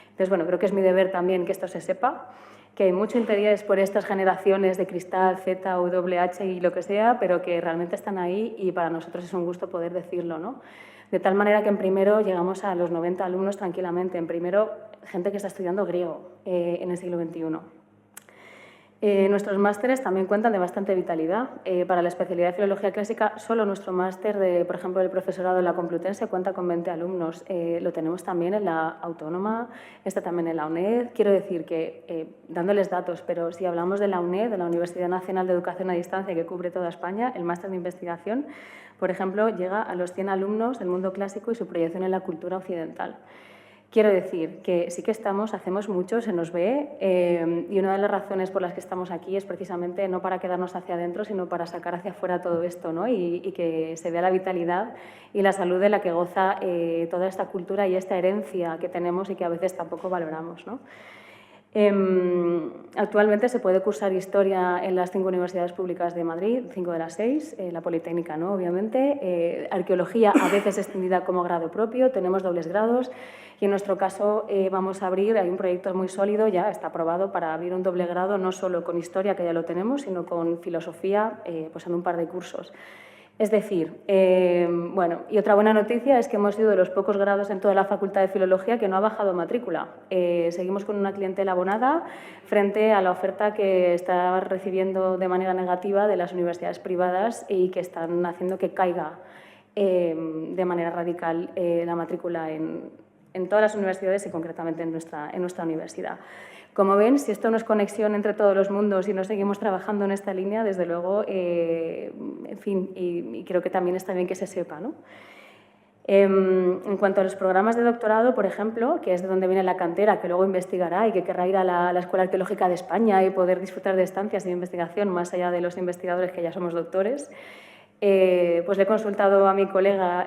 F: Entonces, bueno, creo que es mi deber también que esto se sepa, que hay mucho interés por estas generaciones de Cristal, Z, UWH y lo que sea, pero que realmente están ahí y para nosotros es un gusto poder decirlo, ¿no? De tal manera que en primero llegamos a los 90 alumnos tranquilamente. En primero, gente que está estudiando griego en el siglo XXI. Nuestros másteres también cuentan de bastante vitalidad. Para la especialidad de Filología Clásica, solo nuestro máster, por ejemplo, del profesorado de la Complutense cuenta con 20 alumnos. Lo tenemos también en la Autónoma, está también en la UNED. Quiero decir que, dándoles datos, pero si hablamos de la UNED, de la Universidad Nacional de Educación a Distancia, que cubre toda España, el máster de investigación, por ejemplo, llega a los 100 alumnos del mundo clásico y su proyección en la cultura occidental. Quiero decir que sí que hacemos mucho, se nos ve, y una de las razones por las que estamos aquí es precisamente no para quedarnos hacia adentro, sino para sacar hacia afuera todo esto, ¿no? y que se vea la vitalidad y la salud de la que goza toda esta cultura y esta herencia que tenemos y que a veces tampoco valoramos, ¿no? Actualmente se puede cursar Historia en las 5 universidades públicas de Madrid, 5 de las 6, la Politécnica no, obviamente, Arqueología a veces extendida como grado propio, tenemos dobles grados y en nuestro caso vamos a abrir, hay un proyecto muy sólido, ya está aprobado para abrir un doble grado no solo con Historia, que ya lo tenemos, sino con Filosofía, pues en un par de cursos. Es decir, bueno, y otra buena noticia es que hemos sido de los pocos grados en toda la Facultad de Filología que no ha bajado matrícula. Seguimos con una clientela abonada frente a la oferta que está recibiendo de manera negativa de las universidades privadas y que están haciendo que caiga de manera radical la matrícula en todas las universidades y concretamente en nuestra universidad. Como ven, si esto no es conexión entre todos los mundos y no seguimos trabajando en esta línea, desde luego, en fin, y creo que también está bien que se sepa, ¿no? En cuanto a los programas de doctorado, por ejemplo, que es de donde viene la cantera, que luego investigará y que querrá ir a la Escuela Arqueológica de España y poder disfrutar de estancias de investigación más allá de los investigadores que ya somos doctores, pues le he consultado a mi colega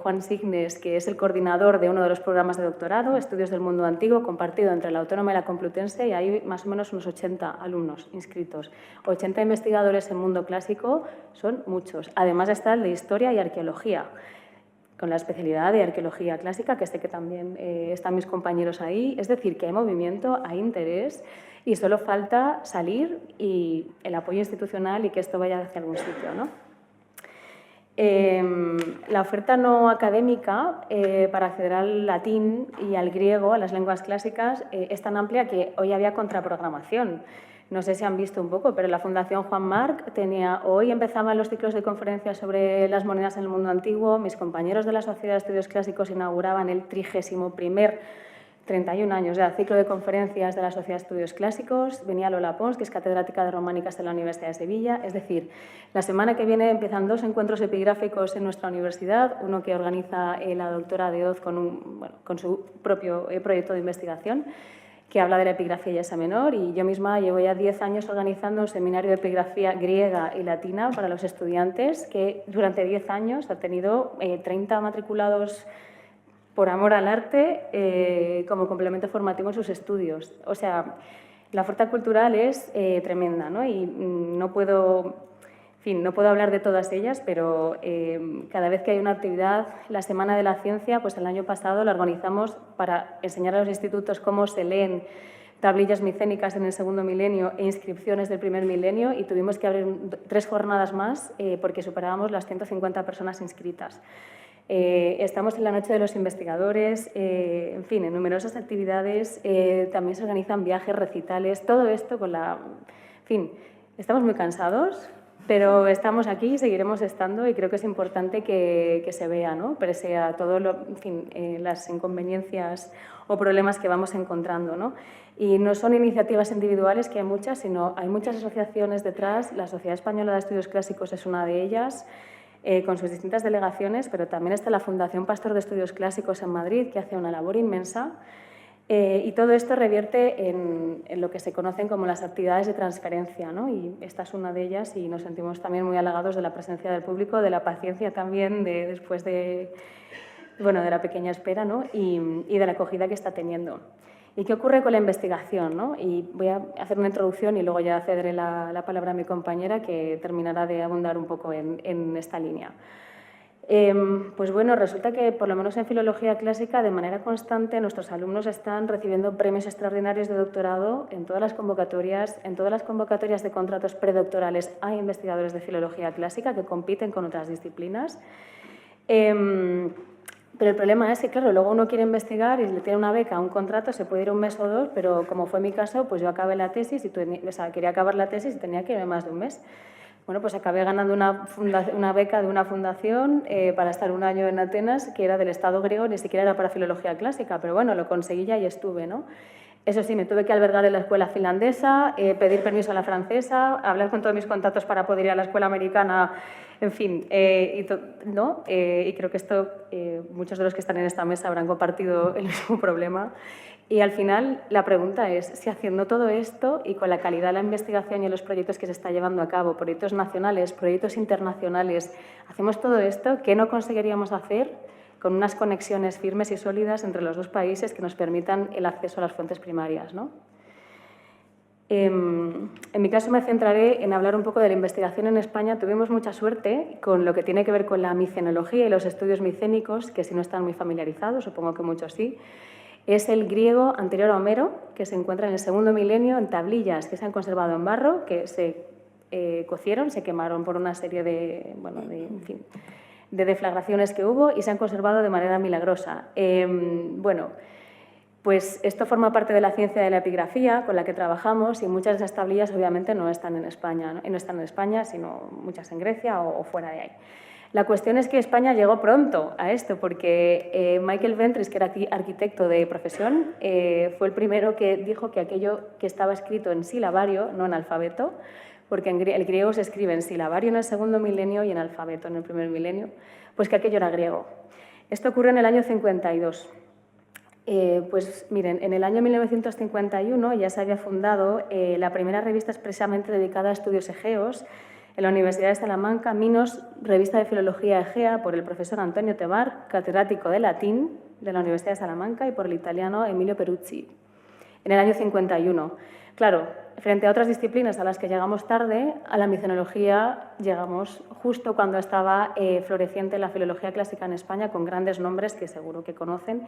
F: Juan Signes, que es el coordinador de uno de los programas de doctorado, Estudios del Mundo Antiguo, compartido entre la Autónoma y la Complutense, y hay más o menos unos 80 alumnos inscritos. 80 investigadores en mundo clásico son muchos. Además está el de Historia y Arqueología, con la especialidad de Arqueología Clásica, que sé que también están mis compañeros ahí. Es decir, que hay movimiento, hay interés y solo falta salir y el apoyo institucional y que esto vaya hacia algún sitio, ¿no? La oferta no académica para acceder al latín y al griego, a las lenguas clásicas, es tan amplia que hoy había contraprogramación. No sé si han visto un poco, pero la Fundación Juan Marc hoy empezaban los ciclos de conferencias sobre las monedas en el mundo antiguo. Mis compañeros de la Sociedad de Estudios Clásicos inauguraban el 31º 31 años ya, ciclo de conferencias de la Sociedad de Estudios Clásicos. Venía Lola Pons, que es catedrática de Románicas de la Universidad de Sevilla. Es decir, la semana que viene empiezan 2 encuentros epigráficos en nuestra universidad, uno que organiza la doctora de Oz con su propio proyecto de investigación, que habla de la epigrafía y esa menor, y yo misma llevo ya 10 años organizando un seminario de epigrafía griega y latina para los estudiantes, que durante 10 años ha tenido 30 matriculados por amor al arte como complemento formativo en sus estudios. O sea, la oferta cultural es tremenda, ¿no? Y no puedo hablar de todas ellas, pero cada vez que hay una actividad, la Semana de la Ciencia, pues el año pasado la organizamos para enseñar a los institutos cómo se leen tablillas micénicas en el segundo milenio e inscripciones del primer milenio, y tuvimos que abrir 3 jornadas más porque superábamos las 150 personas inscritas. Estamos en la Noche de los Investigadores, en fin, en numerosas actividades, también se organizan viajes, recitales, todo esto con la... En fin, estamos muy cansados, pero estamos aquí y seguiremos estando, y creo que es importante que se vea, ¿no? Pese a todo las inconveniencias o problemas que vamos encontrando, ¿no? Y no son iniciativas individuales, que hay muchas, sino hay muchas asociaciones detrás. La Sociedad Española de Estudios Clásicos es una de ellas, con sus distintas delegaciones, pero también está la Fundación Pastor de Estudios Clásicos en Madrid, que hace una labor inmensa, y todo esto revierte en lo que se conocen como las actividades de transferencia, ¿no? Y esta es una de ellas, y nos sentimos también muy halagados de la presencia del público, de la paciencia también después de la pequeña espera, ¿no? y de la acogida que está teniendo. ¿Y qué ocurre con la investigación, ¿no? Y voy a hacer una introducción y luego ya cederé la palabra a mi compañera, que terminará de abundar un poco en esta línea. Pues bueno, resulta que por lo menos en Filología Clásica, de manera constante, nuestros alumnos están recibiendo premios extraordinarios de doctorado en todas las convocatorias de contratos predoctorales. Hay investigadores de Filología Clásica que compiten con otras disciplinas. Pero el problema es que, claro, luego uno quiere investigar y le tiene una beca, un contrato, se puede ir 1 mes o 2, pero como fue mi caso, pues yo acabé la tesis y quería acabar la tesis y tenía que irme más de 1 mes. Bueno, pues acabé ganando una beca de una fundación para estar 1 año en Atenas, que era del Estado griego, ni siquiera era para Filología Clásica, pero bueno, lo conseguí y ahí estuve, ¿no? Eso sí, me tuve que albergar en la escuela finlandesa, pedir permiso a la francesa, hablar con todos mis contactos para poder ir a la escuela americana, en fin, y creo que esto muchos de los que están en esta mesa habrán compartido el mismo problema. Y al final la pregunta es si haciendo todo esto y con la calidad de la investigación y los proyectos que se está llevando a cabo, proyectos nacionales, proyectos internacionales, hacemos todo esto, ¿qué no conseguiríamos hacer con unas conexiones firmes y sólidas entre los 2 países que nos permitan el acceso a las fuentes primarias, ¿no? En mi caso me centraré en hablar un poco de la investigación en España. Tuvimos mucha suerte con lo que tiene que ver con la micenología y los estudios micénicos, que si no están muy familiarizados, supongo que muchos sí. Es el griego anterior a Homero, que se encuentra en el segundo milenio en tablillas que se han conservado en barro, que se cocieron, se quemaron por una serie de deflagraciones que hubo y se han conservado de manera milagrosa. Pues esto forma parte de la ciencia de la epigrafía con la que trabajamos, y muchas de esas tablillas obviamente no están en España, ¿no? Y no están en España, sino muchas en Grecia o fuera de ahí. La cuestión es que España llegó pronto a esto, porque Michael Ventris, que era arquitecto de profesión, fue el primero que dijo que aquello que estaba escrito en silabario, no en alfabeto, porque el griego se escribe en silabario en el segundo milenio y en alfabeto en el primer milenio, pues que aquello era griego. Esto ocurre en el año 52. Pues miren, en el año 1951 ya se había fundado la primera revista expresamente dedicada a estudios egeos en la Universidad de Salamanca, Minos, revista de Filología Egea, por el profesor Antonio Tobar, catedrático de latín de la Universidad de Salamanca, y por el italiano Emilio Peruzzi, en el año 51. Claro, frente a otras disciplinas a las que llegamos tarde, a la micenología llegamos justo cuando estaba floreciente la filología clásica en España, con grandes nombres que seguro que conocen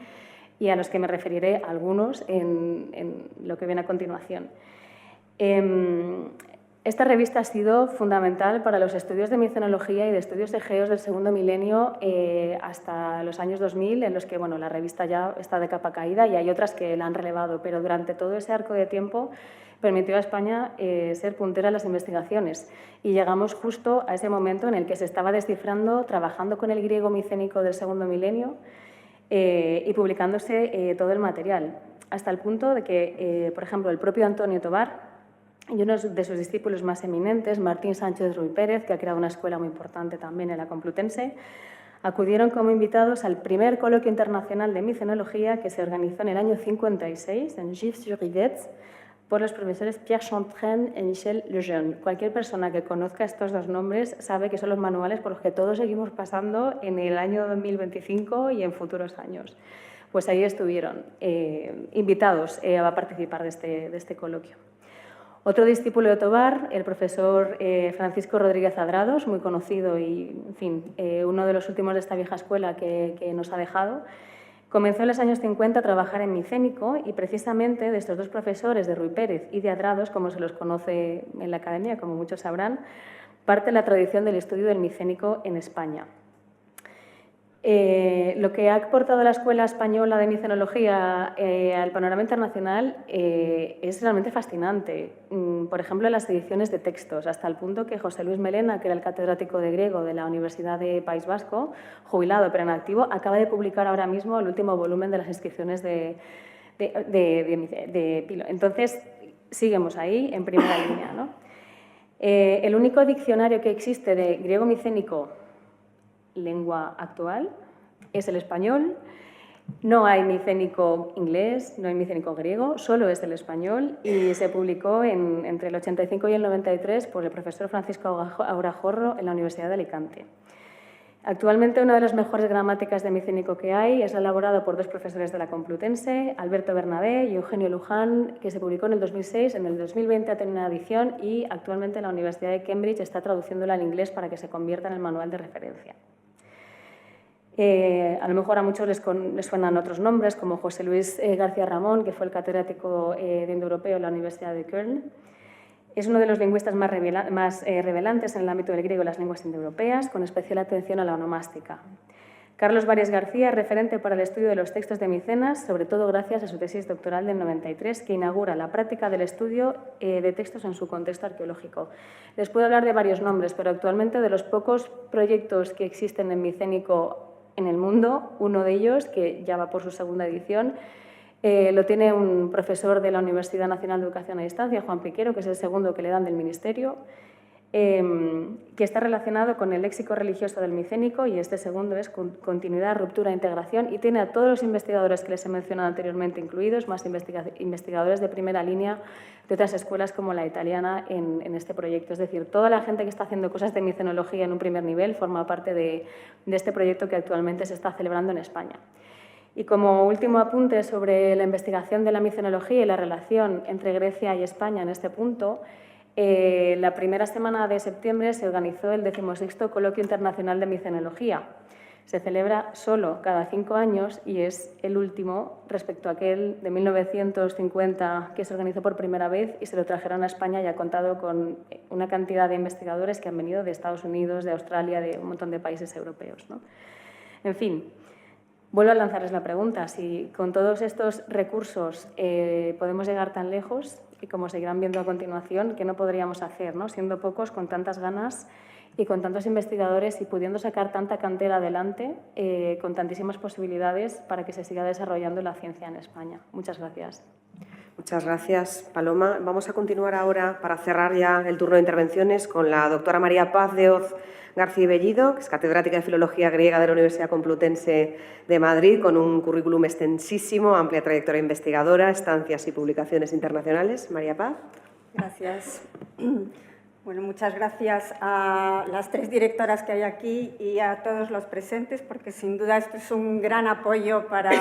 F: y a los que me referiré algunos en lo que viene a continuación. Esta revista ha sido fundamental para los estudios de micenología y de estudios egeos del segundo milenio hasta los años 2000, en los que la revista ya está de capa caída y hay otras que la han relevado, pero durante todo ese arco de tiempo permitió a España ser puntera en las investigaciones. Y llegamos justo a ese momento en el que se estaba descifrando, trabajando con el griego micénico del segundo milenio y publicándose todo el material, hasta el punto de que, por ejemplo, el propio Antonio Tobar y uno de sus discípulos más eminentes, Martín Sánchez Ruy Pérez, que ha creado una escuela muy importante también en la Complutense, acudieron como invitados al primer coloquio internacional de micenología que se organizó en el año 56 en Gif-sur-Yvette por los profesores Pierre Chantraine y Michel Lejeune. Cualquier persona que conozca estos dos nombres sabe que son los manuales por los que todos seguimos pasando en el año 2025 y en futuros años. Pues ahí estuvieron invitados a participar de este coloquio. Otro discípulo de Tobar, el profesor Francisco Rodríguez Adrados, muy conocido y, en fin, uno de los últimos de esta vieja escuela que nos ha dejado, comenzó en los años 50 a trabajar en micénico y precisamente de estos dos profesores, de Ruy Pérez y de Adrados, como se los conoce en la academia, como muchos sabrán, parte la tradición del estudio del micénico en España. Lo que ha aportado la Escuela Española de Micenología al panorama internacional es realmente fascinante. Por ejemplo, en las ediciones de textos, hasta el punto que José Luis Melena, que era el catedrático de griego de la Universidad de País Vasco, jubilado pero en activo, acaba de publicar ahora mismo el último volumen de las inscripciones de Pilo. Entonces, seguimos ahí en primera línea, ¿no? El único diccionario que existe de griego micénico lengua actual es el español. No hay micénico inglés, no hay micénico griego, solo es el español y se publicó entre el 85 y el 93 por el profesor Francisco Aurajorro en la Universidad de Alicante. Actualmente una de las mejores gramáticas de micénico que hay es elaborada por dos profesores de la Complutense, Alberto Bernabé y Eugenio Luján, que se publicó en el 2006, en el 2020 ha tenido una edición y actualmente la Universidad de Cambridge está traduciéndola al inglés para que se convierta en el manual de referencia. A lo mejor a muchos les suenan otros nombres, como José Luis García Ramón, que fue el catedrático de indoeuropeo en la Universidad de Köln. Es uno de los lingüistas más revelantes en el ámbito del griego y las lenguas indoeuropeas, con especial atención a la onomástica. Carlos Varías García es referente para el estudio de los textos de Micenas, sobre todo gracias a su tesis doctoral del 93, que inaugura la práctica del estudio de textos en su contexto arqueológico. Les puedo hablar de varios nombres, pero actualmente de los pocos proyectos que existen en micénico en el mundo, uno de ellos, que ya va por su segunda edición, lo tiene un profesor de la Universidad Nacional de Educación a Distancia, Juan Piquero, que es el segundo que le dan del Ministerio, que está relacionado con el léxico religioso del micénico, y este segundo es continuidad, ruptura e integración, y tiene a todos los investigadores que les he mencionado anteriormente incluidos, más investigadores de primera línea de otras escuelas como la italiana en este proyecto. Es decir, toda la gente que está haciendo cosas de micenología en un primer nivel forma parte de este proyecto que actualmente se está celebrando en España. Y como último apunte sobre la investigación de la micenología y la relación entre Grecia y España en este punto, la primera semana de septiembre se organizó el 16º Coloquio Internacional de Micenología. Se celebra solo cada 5 años y es el último respecto a aquel de 1950 que se organizó por primera vez y se lo trajeron a España y ha contado con una cantidad de investigadores que han venido de Estados Unidos, de Australia, de un montón de países europeos, ¿no? En fin, vuelvo a lanzarles la pregunta, si con todos estos recursos podemos llegar tan lejos y como seguirán viendo a continuación, ¿qué no podríamos hacer, ¿no? Siendo pocos, con tantas ganas y con tantos investigadores y pudiendo sacar tanta cantera adelante, con tantísimas posibilidades para que se siga desarrollando la ciencia en España. Muchas gracias.
A: Muchas gracias, Paloma. Vamos a continuar ahora, para cerrar ya el turno de intervenciones, con la doctora María Paz de Hoz García Bellido, que es catedrática de Filología Griega de la Universidad Complutense de Madrid, con un currículum extensísimo, amplia trayectoria investigadora, estancias y publicaciones internacionales. María Paz.
G: Gracias. Bueno, muchas gracias a las 3 directoras que hay aquí y a todos los presentes, porque sin duda esto es un gran apoyo para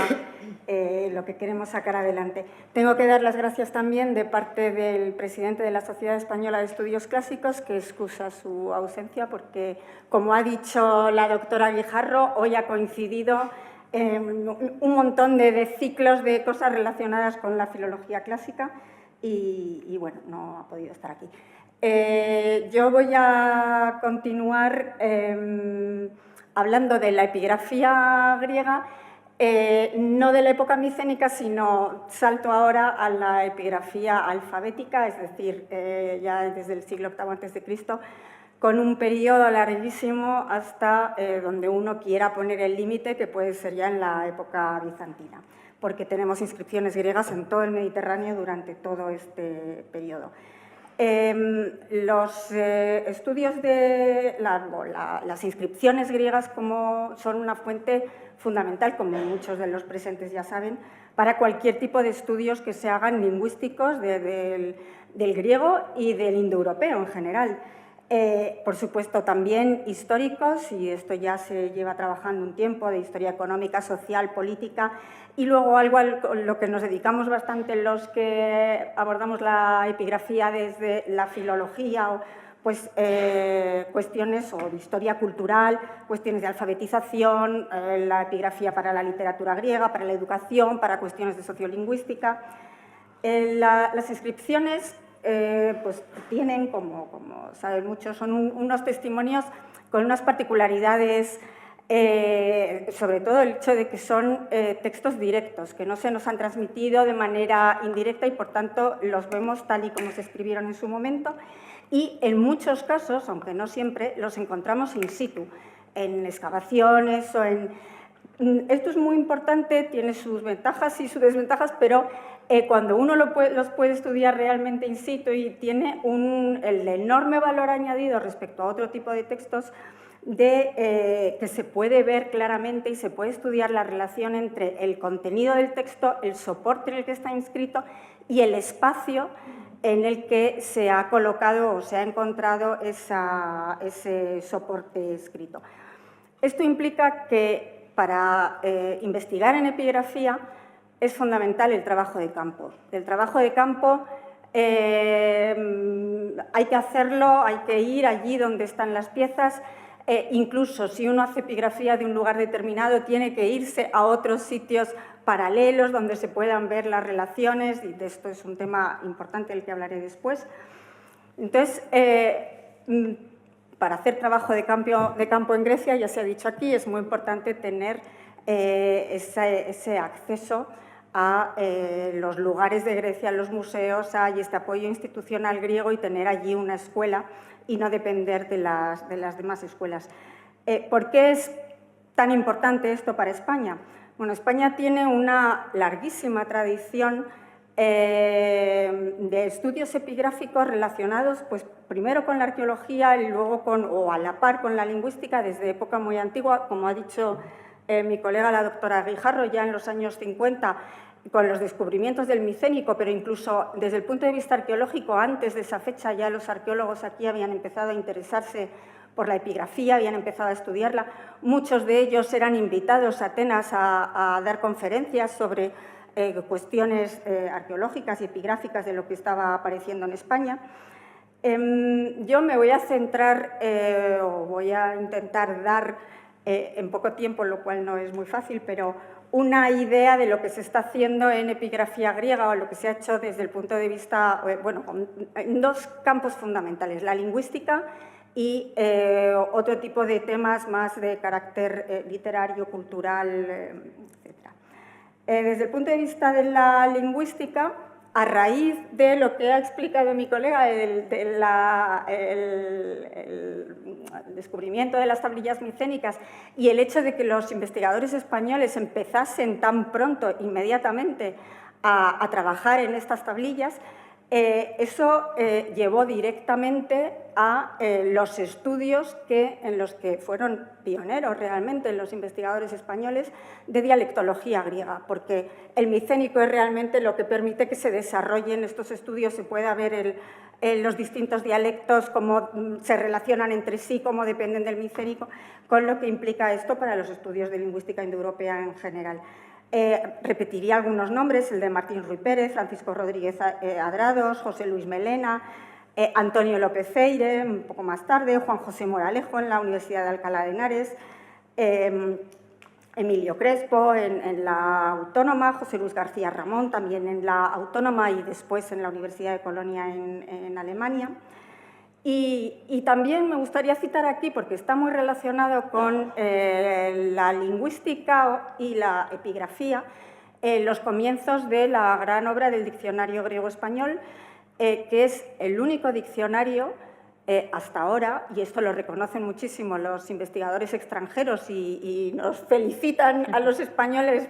G: lo que queremos sacar adelante. Tengo que dar las gracias también de parte del presidente de la Sociedad Española de Estudios Clásicos, que excusa su ausencia porque, como ha dicho la doctora Guijarro, hoy ha coincidido un montón de ciclos de cosas relacionadas con la filología clásica y bueno, no ha podido estar aquí. Yo voy a continuar hablando de la epigrafía griega, no de la época micénica, sino salto ahora a la epigrafía alfabética, es decir, ya desde el siglo VIII a.C., con un periodo larguísimo hasta donde uno quiera poner el límite, que puede ser ya en la época bizantina, porque tenemos inscripciones griegas en todo el Mediterráneo durante todo este periodo. Los estudios de las inscripciones griegas son una fuente fundamental, como muchos de los presentes ya saben, para cualquier tipo de estudios que se hagan lingüísticos del griego y del indoeuropeo en general. Por supuesto, también históricos, y esto ya se lleva trabajando un tiempo, de historia económica, social, política, y luego algo a lo que nos dedicamos bastante los que abordamos la epigrafía desde la filología, pues cuestiones de historia cultural, cuestiones de alfabetización, la epigrafía para la literatura griega, para la educación, para cuestiones de sociolingüística. Las inscripciones pues tienen, como saben muchos, son unos testimonios con unas particularidades, sobre todo el hecho de que son textos directos, que no se nos han transmitido de manera indirecta y, por tanto, los vemos tal y como se escribieron en su momento. Y en muchos casos, aunque no siempre, los encontramos in situ, en excavaciones o en... Esto es muy importante, tiene sus ventajas y sus desventajas, pero cuando uno los puede estudiar realmente in situ y tiene el enorme valor añadido respecto a otro tipo de textos, que se puede ver claramente y se puede estudiar la relación entre el contenido del texto, el soporte en el que está inscrito y el espacio en el que se ha colocado o se ha encontrado ese soporte escrito. Esto implica que para investigar en epigrafía es fundamental el trabajo de campo. El trabajo de campo hay que hacerlo, hay que ir allí donde están las piezas. Incluso si uno hace epigrafía de un lugar determinado, tiene que irse a otros sitios paralelos donde se puedan ver las relaciones, y de esto es un tema importante del que hablaré después. Entonces, para hacer trabajo de campo en Grecia, ya se ha dicho aquí, es muy importante tener ese acceso a los lugares de Grecia, los museos, hay este apoyo institucional griego y tener allí una escuela y no depender de las demás escuelas. ¿Por qué es tan importante esto para España? Bueno, España tiene una larguísima tradición de estudios epigráficos relacionados, pues, primero con la arqueología y luego o a la par con la lingüística desde época muy antigua, como ha dicho mi colega la doctora Guijarro, ya en los años 50, con los descubrimientos del Micénico, pero incluso desde el punto de vista arqueológico, antes de esa fecha ya los arqueólogos aquí habían empezado a interesarse por la epigrafía, habían empezado a estudiarla. Muchos de ellos eran invitados a Atenas a dar conferencias sobre cuestiones arqueológicas y epigráficas de lo que estaba apareciendo en España. Yo me voy a centrar, o voy a intentar dar en poco tiempo, lo cual no es muy fácil, pero una idea de lo que se está haciendo en epigrafía griega o lo que se ha hecho desde el punto de vista, bueno, en dos campos fundamentales, la lingüística y otro tipo de temas más de carácter literario, cultural, etc. Desde el punto de vista de la lingüística, a raíz de lo que ha explicado mi colega, el descubrimiento de las tablillas micénicas y el hecho de que los investigadores españoles empezasen tan pronto, inmediatamente, a trabajar en estas tablillas, Eso llevó directamente a los estudios en los que fueron pioneros realmente los investigadores españoles de dialectología griega, porque el micénico es realmente lo que permite que se desarrollen estos estudios, se pueda ver los distintos dialectos, cómo se relacionan entre sí, cómo dependen del micénico, con lo que implica esto para los estudios de lingüística indoeuropea en general. Repetiría algunos nombres, el de Martín Ruy Pérez, Francisco Rodríguez Adrados, José Luis Melena, Antonio López Feire, un poco más tarde, Juan José Moralejo en la Universidad de Alcalá de Henares, Emilio Crespo en la Autónoma, José Luis García Ramón también en la Autónoma y después en la Universidad de Colonia en Alemania. Y también me gustaría citar aquí, porque está muy relacionado con la lingüística y la epigrafía, los comienzos de la gran obra del Diccionario Griego-Español, que es el único diccionario hasta ahora, y esto lo reconocen muchísimo los investigadores extranjeros y nos felicitan a los españoles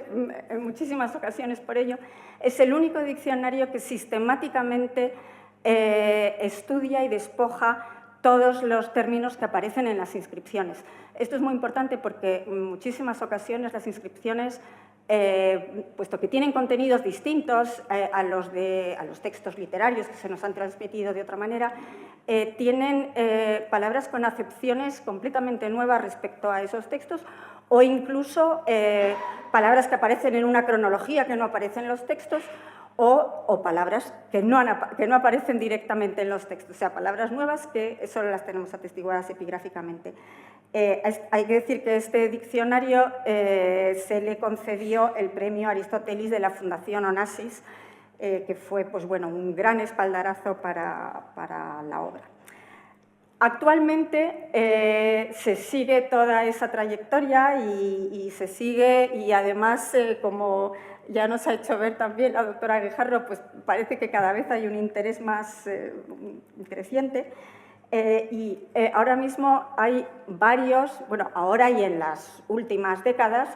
G: en muchísimas ocasiones por ello, es el único diccionario que sistemáticamente estudia y despoja todos los términos que aparecen en las inscripciones. Esto es muy importante porque en muchísimas ocasiones las inscripciones, puesto que tienen contenidos distintos a los textos literarios que se nos han transmitido de otra manera, tienen palabras con acepciones completamente nuevas respecto a esos textos o incluso palabras que aparecen en una cronología que no aparecen en los textos o palabras que no aparecen directamente en los textos, o sea, palabras nuevas que solo las tenemos atestiguadas epigráficamente. Hay que decir que este diccionario se le concedió el premio Aristóteles de la Fundación Onassis, que fue pues, bueno, un gran espaldarazo para la obra. Actualmente se sigue toda esa trayectoria y se sigue, y además, como ya nos ha hecho ver también la doctora Guijarro, pues parece que cada vez hay un interés más creciente. Ahora mismo hay varios, bueno, ahora y en las últimas décadas,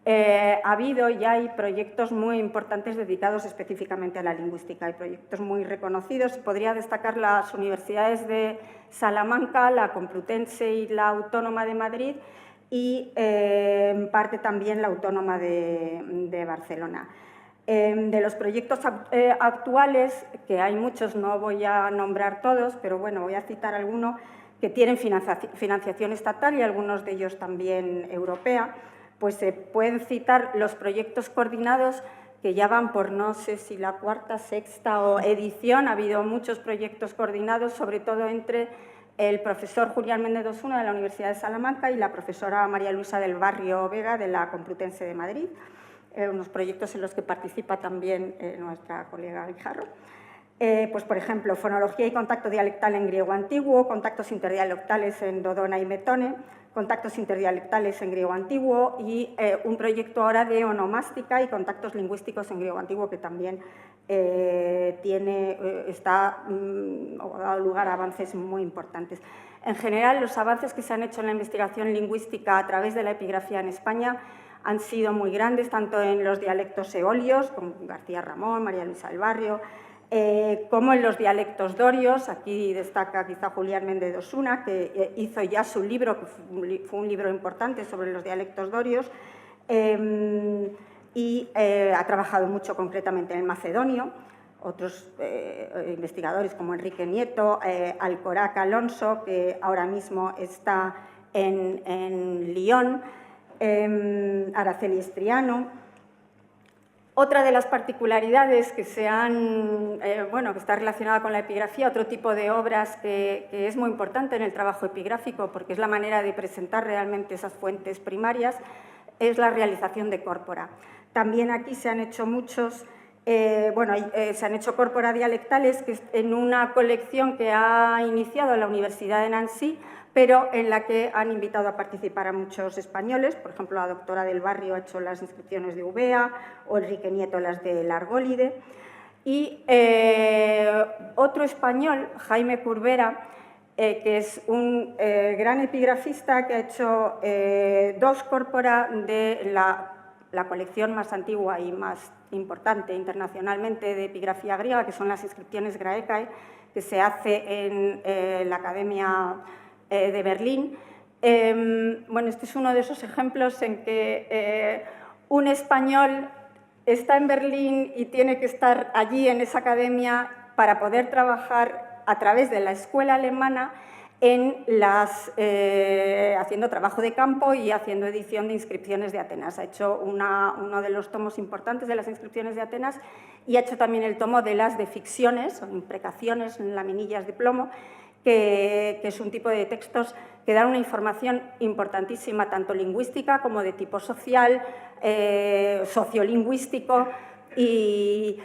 G: ha habido y hay proyectos muy importantes dedicados específicamente a la lingüística. Hay proyectos muy reconocidos. Podría destacar las universidades de Salamanca, la Complutense y la Autónoma de Madrid y en parte también la Autónoma de Barcelona. De los proyectos actuales, que hay muchos, no voy a nombrar todos, pero bueno, voy a citar algunos que tienen financiación estatal y algunos de ellos también europea, pues se pueden citar los proyectos coordinados que ya van por no sé si la cuarta, sexta edición. Ha habido muchos proyectos coordinados, sobre todo entre el profesor Julián Méndez Osuna de la Universidad de Salamanca y la profesora María Luisa del Barrio Vega de la Complutense de Madrid, unos proyectos en los que participa también nuestra colega Guijarro. Pues, por ejemplo, fonología y contacto dialectal en griego antiguo, contactos interdialectales en Dodona y Metone, contactos interdialectales en griego antiguo y un proyecto ahora de onomástica y contactos lingüísticos en griego antiguo que también ha dado lugar a avances muy importantes. En general, los avances que se han hecho en la investigación lingüística a través de la epigrafía en España han sido muy grandes, tanto en los dialectos eolios, con García Ramón, María Luisa del Barrio, como en los dialectos dorios. Aquí destaca quizá Julián Méndez Osuna, que hizo ya su libro, que fue un libro importante sobre los dialectos dorios, y ha trabajado mucho concretamente en el macedonio. Otros investigadores como Enrique Nieto, Alcorac Alonso, que ahora mismo está en Lyon, Araceli Estriano. Otra de las particularidades que que está relacionada con la epigrafía, otro tipo de obras que es muy importante en el trabajo epigráfico, porque es la manera de presentar realmente esas fuentes primarias, es la realización de córpora. También aquí se han hecho muchos, se han hecho córpora dialectales que en una colección que ha iniciado la Universidad de Nancy, pero en la que han invitado a participar a muchos españoles. Por ejemplo, la doctora del Barrio ha hecho las inscripciones de Ubea o Enrique Nieto las de Largólide. Y otro español, Jaime Curbera, que es un gran epigrafista que ha hecho dos córpora de la colección más antigua y más importante internacionalmente de epigrafía griega, que son las Inscripciones Graecae, que se hace en la Academia de Berlín. Bueno, este es uno de esos ejemplos en que un español está en Berlín y tiene que estar allí en esa academia para poder trabajar a través de la escuela alemana haciendo trabajo de campo y haciendo edición de Inscripciones de Atenas. Ha hecho uno de los tomos importantes de las Inscripciones de Atenas y ha hecho también el tomo de las deficciones o imprecaciones en laminillas de plomo, que es un tipo de textos que dan una información importantísima, tanto lingüística como de tipo social, sociolingüístico, y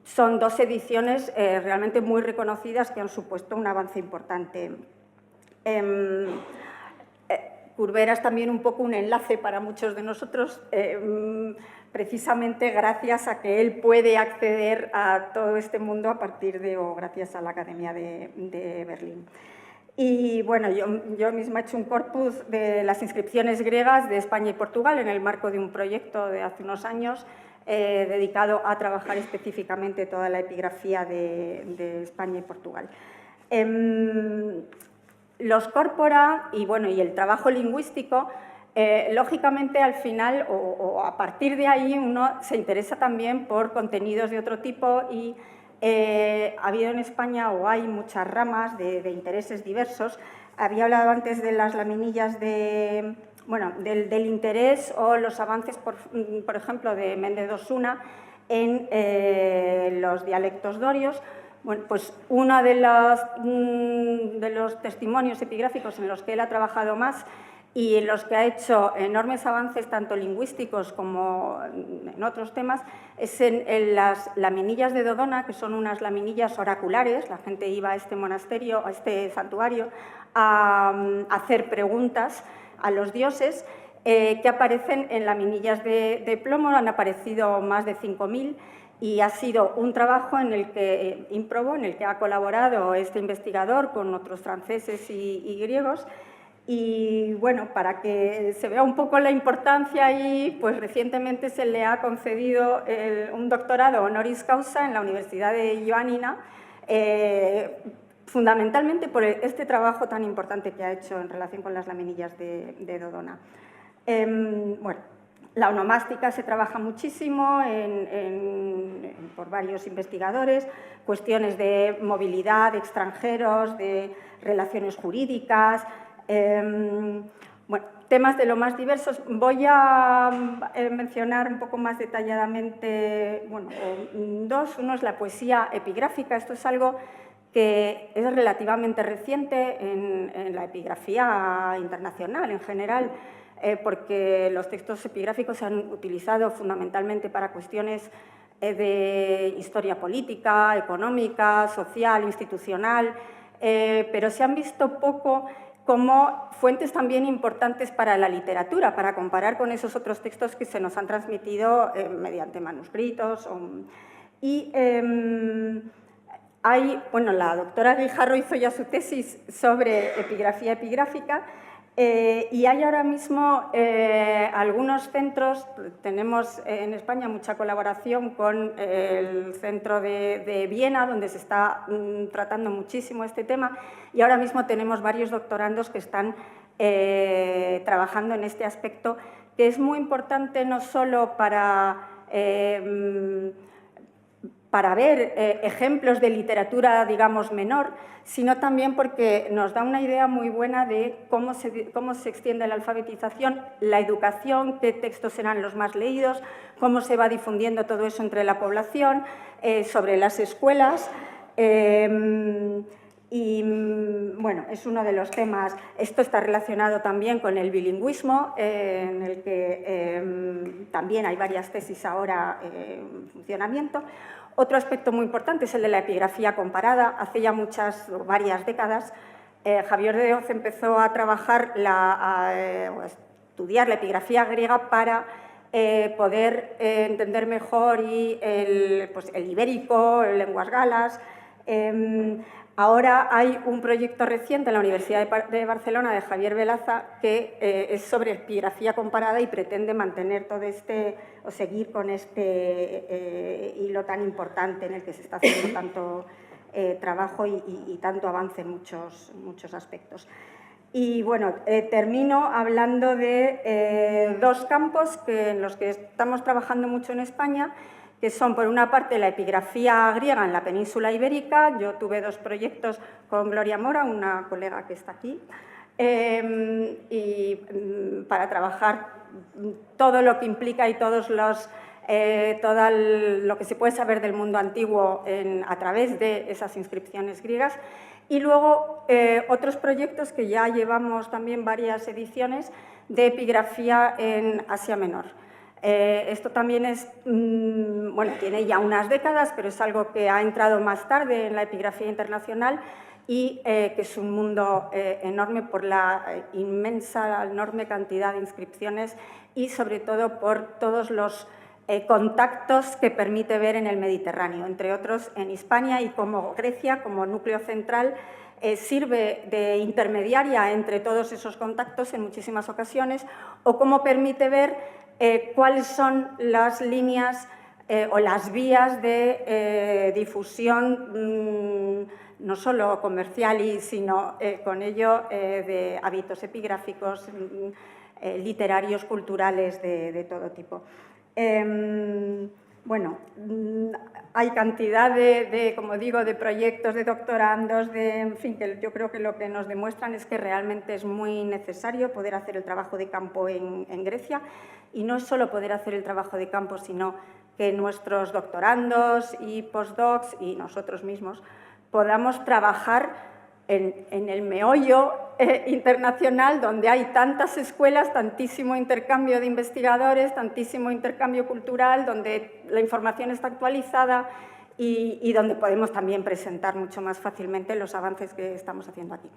G: son dos ediciones realmente muy reconocidas que han supuesto un avance importante. Curbera es también un poco un enlace para muchos de nosotros, precisamente gracias a que él puede acceder a todo este mundo a partir de, o gracias a la Academia de Berlín. Y bueno, yo misma he hecho un corpus de las inscripciones griegas de España y Portugal en el marco de un proyecto de hace unos años dedicado a trabajar específicamente toda la epigrafía de España y Portugal. Los corpora y el trabajo lingüístico, lógicamente al final o a partir de ahí uno se interesa también por contenidos de otro tipo y ha habido en España o hay muchas ramas de intereses diversos. Había hablado antes de las laminillas del interés o los avances, por ejemplo, de Méndez Osuna en los dialectos dorios. Bueno, pues uno de los testimonios epigráficos en los que él ha trabajado más y en los que ha hecho enormes avances tanto lingüísticos como en otros temas es en las laminillas de Dodona, que son unas laminillas oraculares. La gente iba a este monasterio, a este santuario, a hacer preguntas a los dioses que aparecen en laminillas de plomo. Han aparecido más de 5.000 y ha sido un trabajo en el que ímprobo, en el que ha colaborado este investigador con otros franceses y griegos. Y bueno, para que se vea un poco la importancia ahí, pues recientemente se le ha concedido un doctorado honoris causa en la Universidad de Ioannina, fundamentalmente por este trabajo tan importante que ha hecho en relación con las laminillas de Dodona. La onomástica se trabaja muchísimo por varios investigadores, cuestiones de movilidad de extranjeros, de relaciones jurídicas, temas de lo más diversos. Voy a mencionar un poco más detalladamente dos. Uno es la poesía epigráfica. Esto es algo que es relativamente reciente en la epigrafía internacional en general, porque los textos epigráficos se han utilizado fundamentalmente para cuestiones de historia política, económica, social, institucional, pero se han visto poco como fuentes también importantes para la literatura, para comparar con esos otros textos que se nos han transmitido mediante manuscritos. La doctora Guijarro hizo ya su tesis sobre epigrafía epigráfica y hay ahora mismo algunos centros. Tenemos en España mucha colaboración con el centro de Viena, donde se está tratando muchísimo este tema, y ahora mismo tenemos varios doctorandos que están trabajando en este aspecto, que es muy importante no solo para ver ejemplos de literatura, digamos, menor, sino también porque nos da una idea muy buena de cómo se extiende la alfabetización, la educación, qué textos serán los más leídos, cómo se va difundiendo todo eso entre la población, sobre las escuelas. Es uno de los temas. Esto está relacionado también con el bilingüismo, en el que también hay varias tesis ahora en funcionamiento. Otro aspecto muy importante es el de la epigrafía comparada. Hace ya varias décadas, Javier de Oz empezó a trabajar, a estudiar la epigrafía griega para poder entender mejor el ibérico, lenguas galas. Ahora hay un proyecto reciente en la Universidad de Barcelona de Javier Velaza que es sobre epigrafía comparada y pretende mantener todo o seguir con este hilo tan importante en el que se está haciendo tanto trabajo y tanto avance en muchos aspectos. Y bueno, termino hablando de dos campos en los que estamos trabajando mucho en España, que son, por una parte, la epigrafía griega en la península ibérica. Yo tuve 2 proyectos con Gloria Mora, una colega que está aquí, para trabajar todo lo que implica y todo lo que se puede saber del mundo antiguo a través de esas inscripciones griegas. Y luego otros proyectos que ya llevamos también varias ediciones de epigrafía en Asia Menor. Esto también tiene ya unas décadas, pero es algo que ha entrado más tarde en la epigrafía internacional y que es un mundo enorme por la enorme cantidad de inscripciones y sobre todo por todos los contactos que permite ver en el Mediterráneo, entre otros en Hispania, y como Grecia, como núcleo central, sirve de intermediaria entre todos esos contactos en muchísimas ocasiones, o como permite ver cuáles son las líneas o las vías de difusión, no solo comercial, sino con ello de hábitos epigráficos, literarios, culturales, de todo tipo. Bueno, hay cantidad como digo, de proyectos, de doctorandos, en fin, que yo creo que lo que nos demuestran es que realmente es muy necesario poder hacer el trabajo de campo en Grecia, y no es solo poder hacer el trabajo de campo, sino que nuestros doctorandos y postdocs y nosotros mismos podamos trabajar en el meollo internacional, donde hay tantas escuelas, tantísimo intercambio de investigadores, tantísimo intercambio cultural, donde la información está actualizada y donde podemos también presentar mucho más fácilmente los avances que estamos haciendo aquí.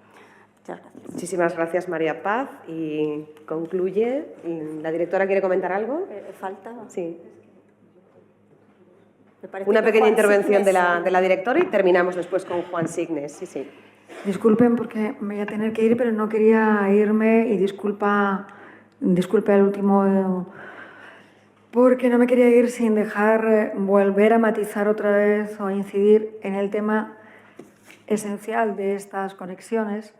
G: Muchas gracias.
A: Muchísimas gracias, María Paz. Y concluye. ¿La directora quiere comentar algo?
G: ¿Falta?
A: Sí.
G: Una
A: pequeña intervención de la directora y terminamos después con Juan Signes. Sí, sí.
B: Disculpen porque me voy a tener que ir, pero no quería irme, y disculpe al último, porque no me quería ir sin dejar volver a matizar otra vez o a incidir en el tema esencial de estas conexiones,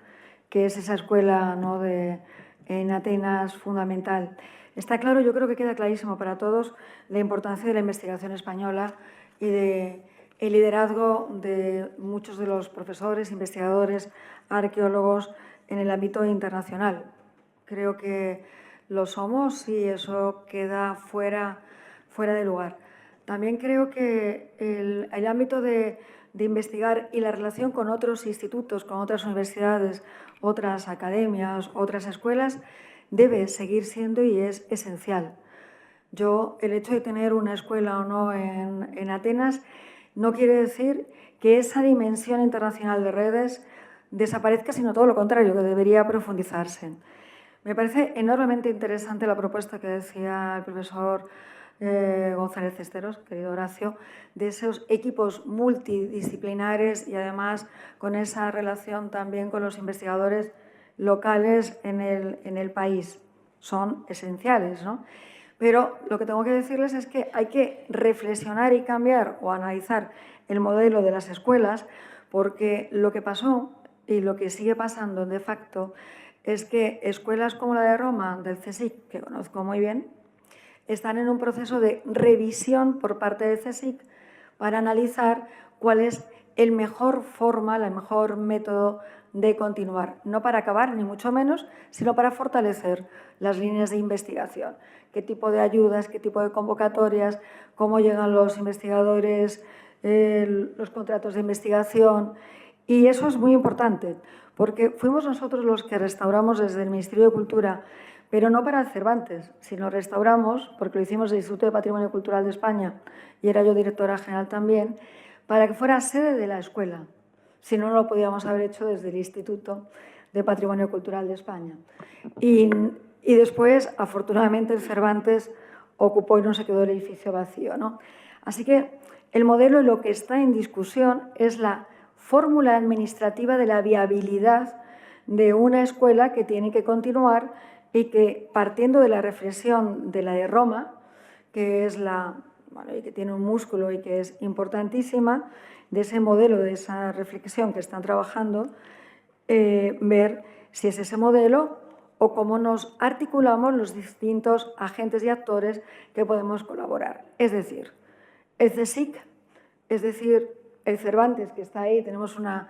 B: que es esa escuela, ¿no?, en Atenas fundamental. Está claro, yo creo que queda clarísimo para todos la importancia de la investigación española y de el liderazgo de muchos de los profesores, investigadores, arqueólogos en el ámbito internacional. Creo que lo somos y eso queda fuera de lugar. También creo que el ámbito de investigar y la relación con otros institutos, con otras universidades, otras academias, otras escuelas, debe seguir siendo y es esencial. El hecho de tener una escuela o no en Atenas no quiere decir que esa dimensión internacional de redes desaparezca, sino todo lo contrario, que debería profundizarse. Me parece enormemente interesante la propuesta que decía el profesor González Cesteros, querido Horacio, de esos equipos multidisciplinares y además con esa relación también con los investigadores locales en el país. Son esenciales, ¿no? Pero lo que tengo que decirles es que hay que reflexionar y cambiar o analizar el modelo de las escuelas, porque lo que pasó y lo que sigue pasando de facto es que escuelas como la de Roma, del CSIC, que conozco muy bien, están en un proceso de revisión por parte del CSIC para analizar cuál es el mejor forma, el mejor método de continuar. No para acabar, ni mucho menos, sino para fortalecer las líneas de investigación. Qué tipo de ayudas, qué tipo de convocatorias, cómo llegan los investigadores, los contratos de investigación. Y eso es muy importante, porque fuimos nosotros los que restauramos desde el Ministerio de Cultura, pero no para el Cervantes, sino restauramos, porque lo hicimos del Instituto de Patrimonio Cultural de España, y era yo directora general también, para que fuera sede de la escuela. Si no, no lo podíamos haber hecho desde el Instituto de Patrimonio Cultural de España. Y después, afortunadamente, el Cervantes ocupó y no se quedó el edificio vacío, ¿no? Así que el modelo, lo que está en discusión es la fórmula administrativa de la viabilidad de una escuela que tiene que continuar y que, partiendo de la reflexión de la de Roma, que es y que tiene un músculo y que es importantísima, de ese modelo, de esa reflexión que están trabajando, ver si es ese modelo o cómo nos articulamos los distintos agentes y actores que podemos colaborar. Es decir, el CSIC, es decir, el Cervantes, que está ahí, tenemos una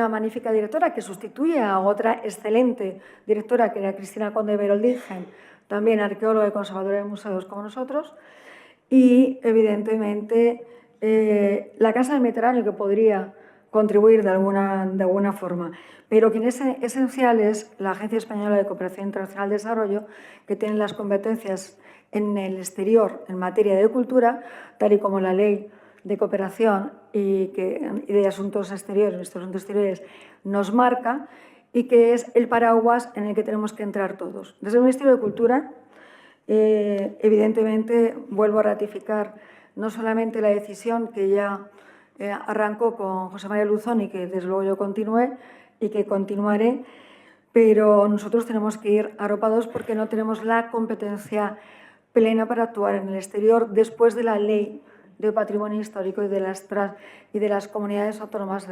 B: magnífica directora que sustituye a otra excelente directora, que era Cristina Conde Beroldigen, también arqueóloga y conservadora de museos como nosotros, y evidentemente la Casa del Mediterráneo, que podría contribuir de alguna forma, pero quien es esencial es la Agencia Española de Cooperación Internacional de Desarrollo, que tiene las competencias en el exterior en materia de cultura, tal y como la Ley de Cooperación y de Asuntos Exteriores, nuestros asuntos exteriores, nos marca, y que es el paraguas en el que tenemos que entrar todos. Desde el Ministerio de Cultura, evidentemente, vuelvo a ratificar no solamente la decisión que ya arrancó con José María Luzón y que desde luego yo continué y que continuaré, pero nosotros tenemos que ir arropados porque no tenemos la competencia plena para actuar en el exterior después de la Ley de Patrimonio Histórico y de las comunidades autónomas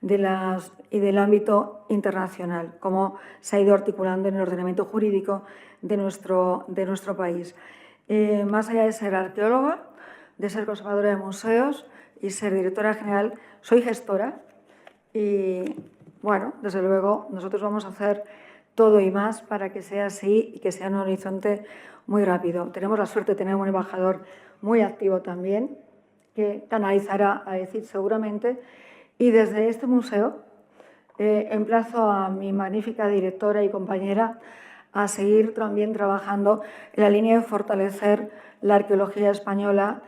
B: y del ámbito internacional, como se ha ido articulando en el ordenamiento jurídico de nuestro país. Más allá de ser arqueóloga, de ser conservadora de museos y ser directora general, soy gestora y, bueno, desde luego, nosotros vamos a hacer todo y más para que sea así y que sea un horizonte muy rápido. Tenemos la suerte de tener un embajador muy activo también, que canalizará a ECID seguramente, y desde este museo emplazo a mi magnífica directora y compañera a seguir también trabajando en la línea de fortalecer la arqueología española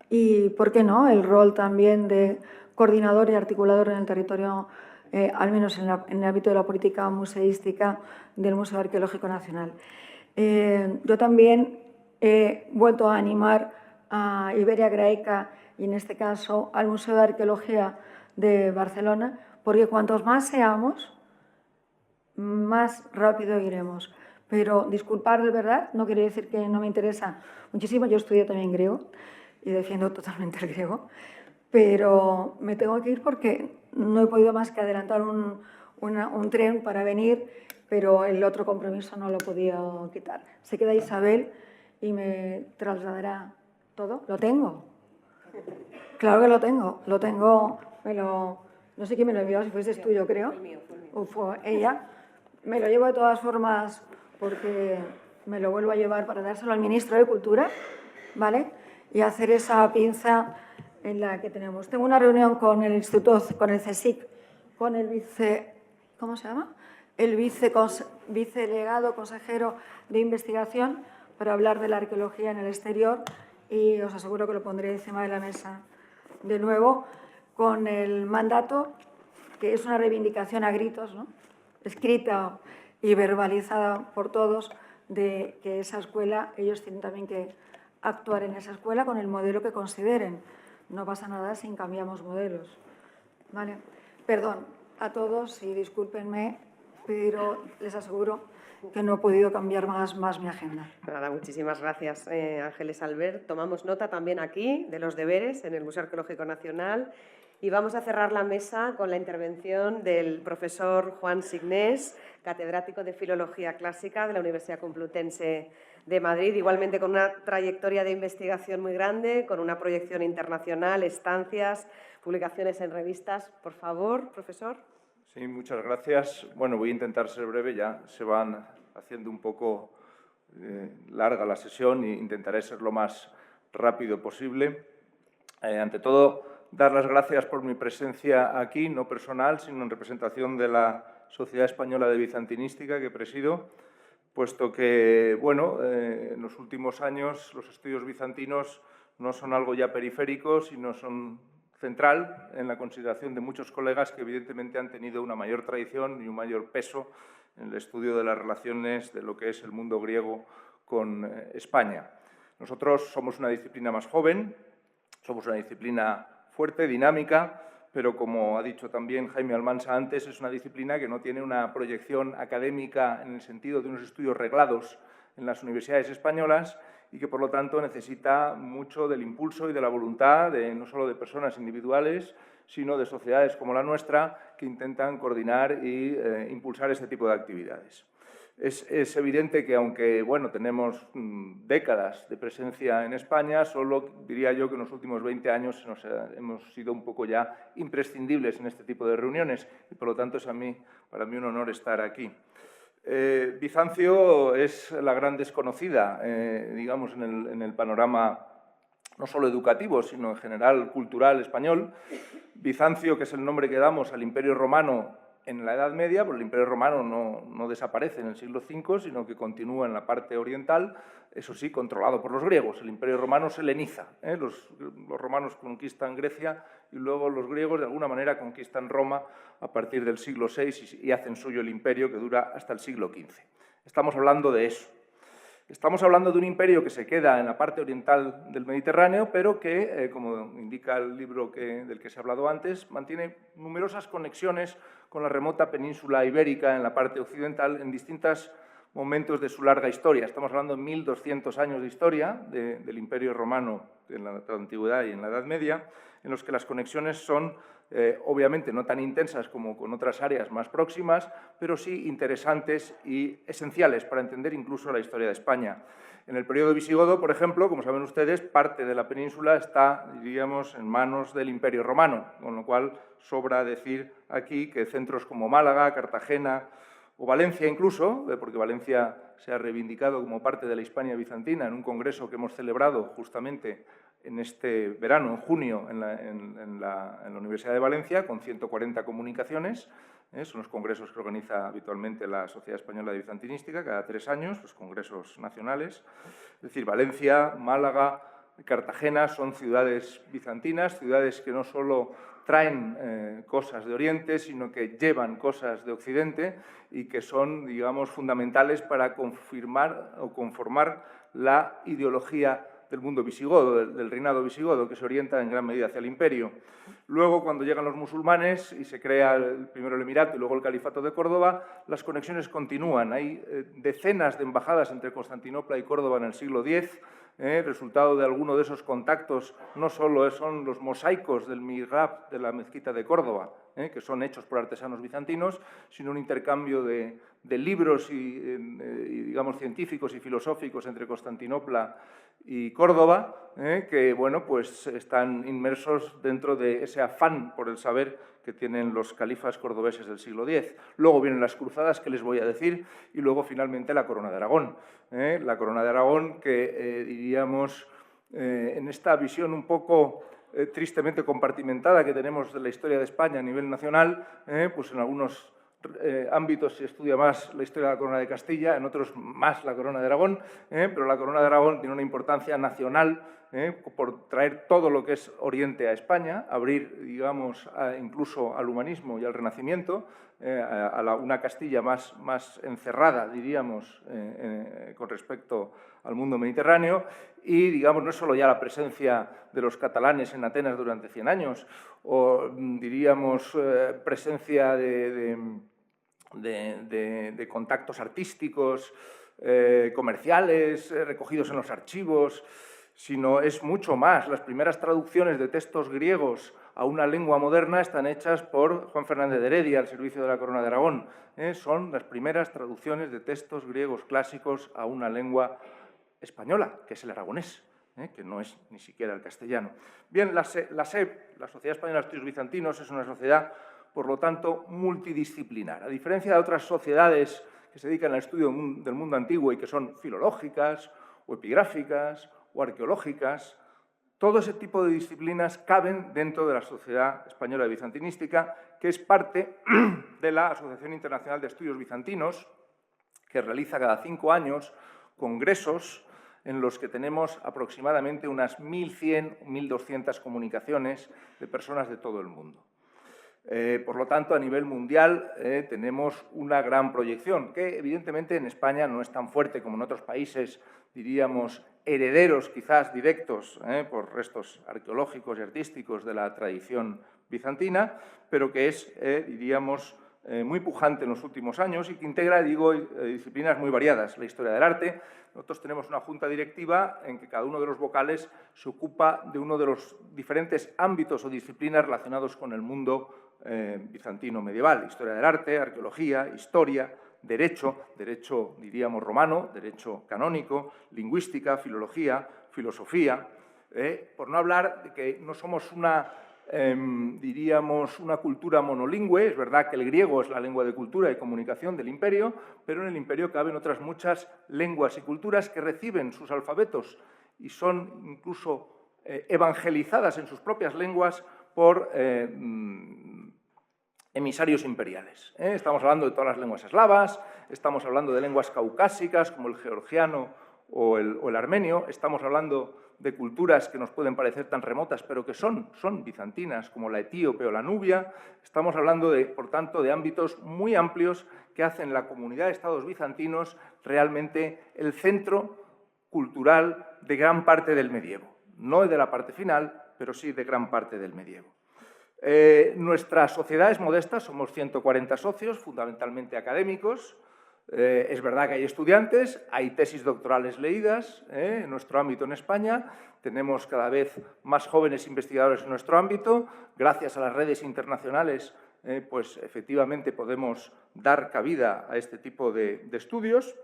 B: y, ¿por qué no?, el rol también de coordinador y articulador en el territorio, al menos en el ámbito de la política museística del Museo Arqueológico Nacional. Yo también he vuelto a animar a Iberia Graeca y, en este caso, al Museo de Arqueología de Barcelona, porque cuantos más seamos, más rápido iremos. Pero disculpar de verdad no quiere decir que no me interesa muchísimo. Yo estudié también griego y defiendo totalmente el griego, pero me tengo que ir porque no he podido más que adelantar un tren para venir, pero el otro compromiso no lo podía quitar. Se queda Isabel y me trasladará todo. ¿Lo tengo? Claro que lo tengo. Lo tengo, no sé quién me lo envió, si fuese tuyo, creo. Fue ella. Me lo llevo de todas formas porque me lo vuelvo a llevar para dárselo al ministro de Cultura, ¿vale? Y hacer esa pinza en la que tenemos. Tengo una reunión con el instituto, con el CSIC, con el ¿cómo se llama? El vicedelegado consejero de investigación para hablar de la arqueología en el exterior, y os aseguro que lo pondré encima de la mesa de nuevo, con el mandato, que es una reivindicación a gritos, ¿no?, escrita y verbalizada por todos, de que esa escuela, ellos tienen también que actuar en esa escuela con el modelo que consideren. No pasa nada si cambiamos modelos, ¿vale? Perdón a todos y discúlpenme, pero les aseguro que no he podido cambiar más mi agenda.
A: Nada, muchísimas gracias, Ángeles Albert. Tomamos nota también aquí de los deberes en el Museo Arqueológico Nacional y vamos a cerrar la mesa con la intervención del profesor Juan Signés, catedrático de Filología Clásica de la Universidad Complutense de Madrid, igualmente con una trayectoria de investigación muy grande, con una proyección internacional, estancias, publicaciones en revistas. Por favor, profesor.
H: Sí, muchas gracias. Bueno, voy a intentar ser breve, ya se van haciendo un poco larga la sesión e intentaré ser lo más rápido posible. Ante todo, dar las gracias por mi presencia aquí, no personal, sino en representación de la Sociedad Española de Bizantinística que presido, puesto que, bueno, en los últimos años los estudios bizantinos no son algo ya periférico, sino son central en la consideración de muchos colegas que evidentemente han tenido una mayor tradición y un mayor peso en el estudio de las relaciones de lo que es el mundo griego con España. Nosotros somos una disciplina más joven, somos una disciplina fuerte, dinámica, pero como ha dicho también Jaime Almansa antes, es una disciplina que no tiene una proyección académica en el sentido de unos estudios reglados en las universidades españolas y que, por lo tanto, necesita mucho del impulso y de la voluntad no solo de personas individuales, sino de sociedades como la nuestra que intentan coordinar y impulsar este tipo de actividades. Es evidente que, aunque bueno, tenemos décadas de presencia en España, solo diría yo que en los últimos 20 años hemos sido un poco ya imprescindibles en este tipo de reuniones y, por lo tanto, es para mí un honor estar aquí. Bizancio es la gran desconocida, digamos, en el panorama no solo educativo, sino en general cultural español. Bizancio, que es el nombre que damos al Imperio Romano en la Edad Media, pues el Imperio Romano no desaparece en el siglo V, sino que continúa en la parte oriental, eso sí, controlado por los griegos. El Imperio Romano se heleniza, los romanos conquistan Grecia y luego los griegos de alguna manera conquistan Roma a partir del siglo VI y hacen suyo el imperio que dura hasta el siglo XV. Estamos hablando de eso. Estamos hablando de un imperio que se queda en la parte oriental del Mediterráneo, pero que, como indica el libro del que se ha hablado antes, mantiene numerosas conexiones con la remota península ibérica en la parte occidental en distintos momentos de su larga historia. Estamos hablando de 1200 años de historia del Imperio Romano en la Antigüedad y en la Edad Media, en los que las conexiones son obviamente no tan intensas como con otras áreas más próximas, pero sí interesantes y esenciales para entender incluso la historia de España. En el periodo visigodo, por ejemplo, como saben ustedes, parte de la península está, diríamos, en manos del Imperio Romano, con lo cual sobra decir aquí que centros como Málaga, Cartagena o Valencia incluso, porque Valencia se ha reivindicado como parte de la Hispania bizantina en un congreso que hemos celebrado justamente en este verano, en junio, en la Universidad de Valencia, con 140 comunicaciones. Son los congresos que organiza habitualmente la Sociedad Española de Bizantinística cada 3 años, los congresos nacionales. Es decir, Valencia, Málaga, Cartagena son ciudades bizantinas, ciudades que no solo traen cosas de Oriente, sino que llevan cosas de Occidente y que son, digamos, fundamentales para confirmar o conformar la ideología del mundo visigodo, del reinado visigodo, que se orienta en gran medida hacia el imperio. Luego, cuando llegan los musulmanes y se crea primero el Emirato y luego el Califato de Córdoba, las conexiones continúan. Hay decenas de embajadas entre Constantinopla y Córdoba en el siglo X. Resultado de alguno de esos contactos no solo son los mosaicos del mihrab de la mezquita de Córdoba, que son hechos por artesanos bizantinos, sino un intercambio de libros y, digamos, científicos y filosóficos entre Constantinopla y Córdoba, que bueno, pues están inmersos dentro de ese afán por el saber que tienen los califas cordobeses del siglo X. Luego vienen las cruzadas, que les voy a decir, y luego finalmente la Corona de Aragón. La Corona de Aragón que, diríamos, en esta visión un poco tristemente compartimentada que tenemos de la historia de España a nivel nacional, pues en algunos ámbitos se estudia más la historia de la Corona de Castilla, en otros más la Corona de Aragón, pero la Corona de Aragón tiene una importancia nacional por traer todo lo que es Oriente a España, abrir, digamos, incluso al humanismo y al Renacimiento, a una Castilla más encerrada, diríamos, con respecto al mundo mediterráneo, y, digamos, no es solo ya la presencia de los catalanes en Atenas durante 100 años, o, diríamos, presencia de contactos artísticos, comerciales, recogidos en los archivos, sino es mucho más. Las primeras traducciones de textos griegos a una lengua moderna están hechas por Juan Fernández de Heredia, al servicio de la Corona de Aragón. Son las primeras traducciones de textos griegos clásicos a una lengua española, que es el aragonés, que no es ni siquiera el castellano. Bien, la SEB, la Sociedad Española de Estudios Bizantinos, es una sociedad, por lo tanto, multidisciplinar. A diferencia de otras sociedades que se dedican al estudio del mundo antiguo y que son filológicas o epigráficas o arqueológicas, todo ese tipo de disciplinas caben dentro de la Sociedad Española de Bizantinística, que es parte de la Asociación Internacional de Estudios Bizantinos, que realiza cada 5 años congresos en los que tenemos aproximadamente unas 1.100 o 1.200 comunicaciones de personas de todo el mundo. Por lo tanto, a nivel mundial tenemos una gran proyección, que evidentemente en España no es tan fuerte como en otros países, diríamos, herederos quizás directos por restos arqueológicos y artísticos de la tradición bizantina, pero que es, diríamos, muy pujante en los últimos años y que integra, digo, disciplinas muy variadas. La historia del arte. Nosotros tenemos una junta directiva en que cada uno de los vocales se ocupa de uno de los diferentes ámbitos o disciplinas relacionados con el mundo bizantino medieval. Historia del arte, arqueología, historia, derecho, diríamos romano, derecho canónico, lingüística, filología, filosofía, por no hablar de que no somos diríamos una cultura monolingüe. Es verdad que el griego es la lengua de cultura y comunicación del imperio, pero en el imperio caben otras muchas lenguas y culturas que reciben sus alfabetos y son incluso evangelizadas en sus propias lenguas por emisarios imperiales. Estamos hablando de todas las lenguas eslavas, estamos hablando de lenguas caucásicas como el georgiano o el armenio, estamos hablando de culturas que nos pueden parecer tan remotas, pero que son bizantinas, como la etíope o la nubia. Estamos hablando, por tanto, de ámbitos muy amplios que hacen la comunidad de estados bizantinos realmente el centro cultural de gran parte del medievo. No de la parte final, pero sí de gran parte del medievo. Nuestra sociedad es modesta, somos 140 socios, fundamentalmente académicos. Es verdad que hay estudiantes, hay tesis doctorales leídas en nuestro ámbito en España, tenemos cada vez más jóvenes investigadores en nuestro ámbito. Gracias a las redes internacionales, pues efectivamente podemos dar cabida a este tipo de estudios.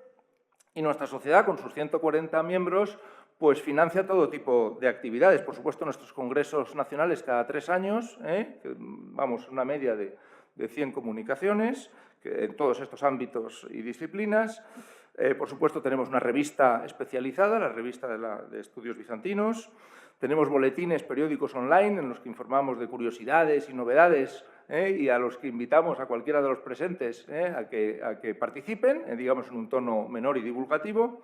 H: Y nuestra sociedad, con sus 140 miembros, pues financia todo tipo de actividades. Por supuesto, nuestros congresos nacionales cada 3 años, vamos, una media de 100 comunicaciones, en todos estos ámbitos y disciplinas. Por supuesto, tenemos una revista especializada, la revista de estudios bizantinos. Tenemos boletines periódicos online en los que informamos de curiosidades y novedades y a los que invitamos a cualquiera de los presentes a que participen, digamos, en un tono menor y divulgativo.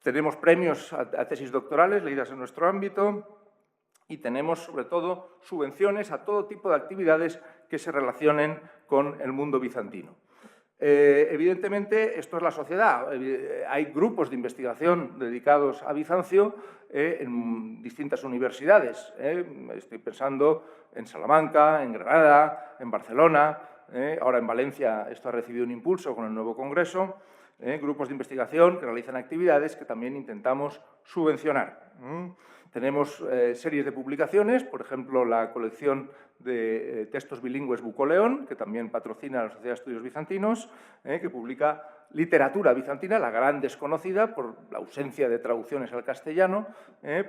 H: Tenemos premios a tesis doctorales leídas en nuestro ámbito. Y tenemos, sobre todo, subvenciones a todo tipo de actividades que se relacionen con el mundo bizantino. Evidentemente, esto es la sociedad. Hay grupos de investigación dedicados a Bizancio en distintas universidades. Estoy pensando en Salamanca, en Granada, en Barcelona. Ahora en Valencia esto ha recibido un impulso con el nuevo congreso. Grupos de investigación que realizan actividades que también intentamos subvencionar. Tenemos series de publicaciones, por ejemplo, la colección de textos bilingües Bucoleón, que también patrocina la Sociedad de Estudios Bizantinos, que publica literatura bizantina, la gran desconocida por la ausencia de traducciones al castellano,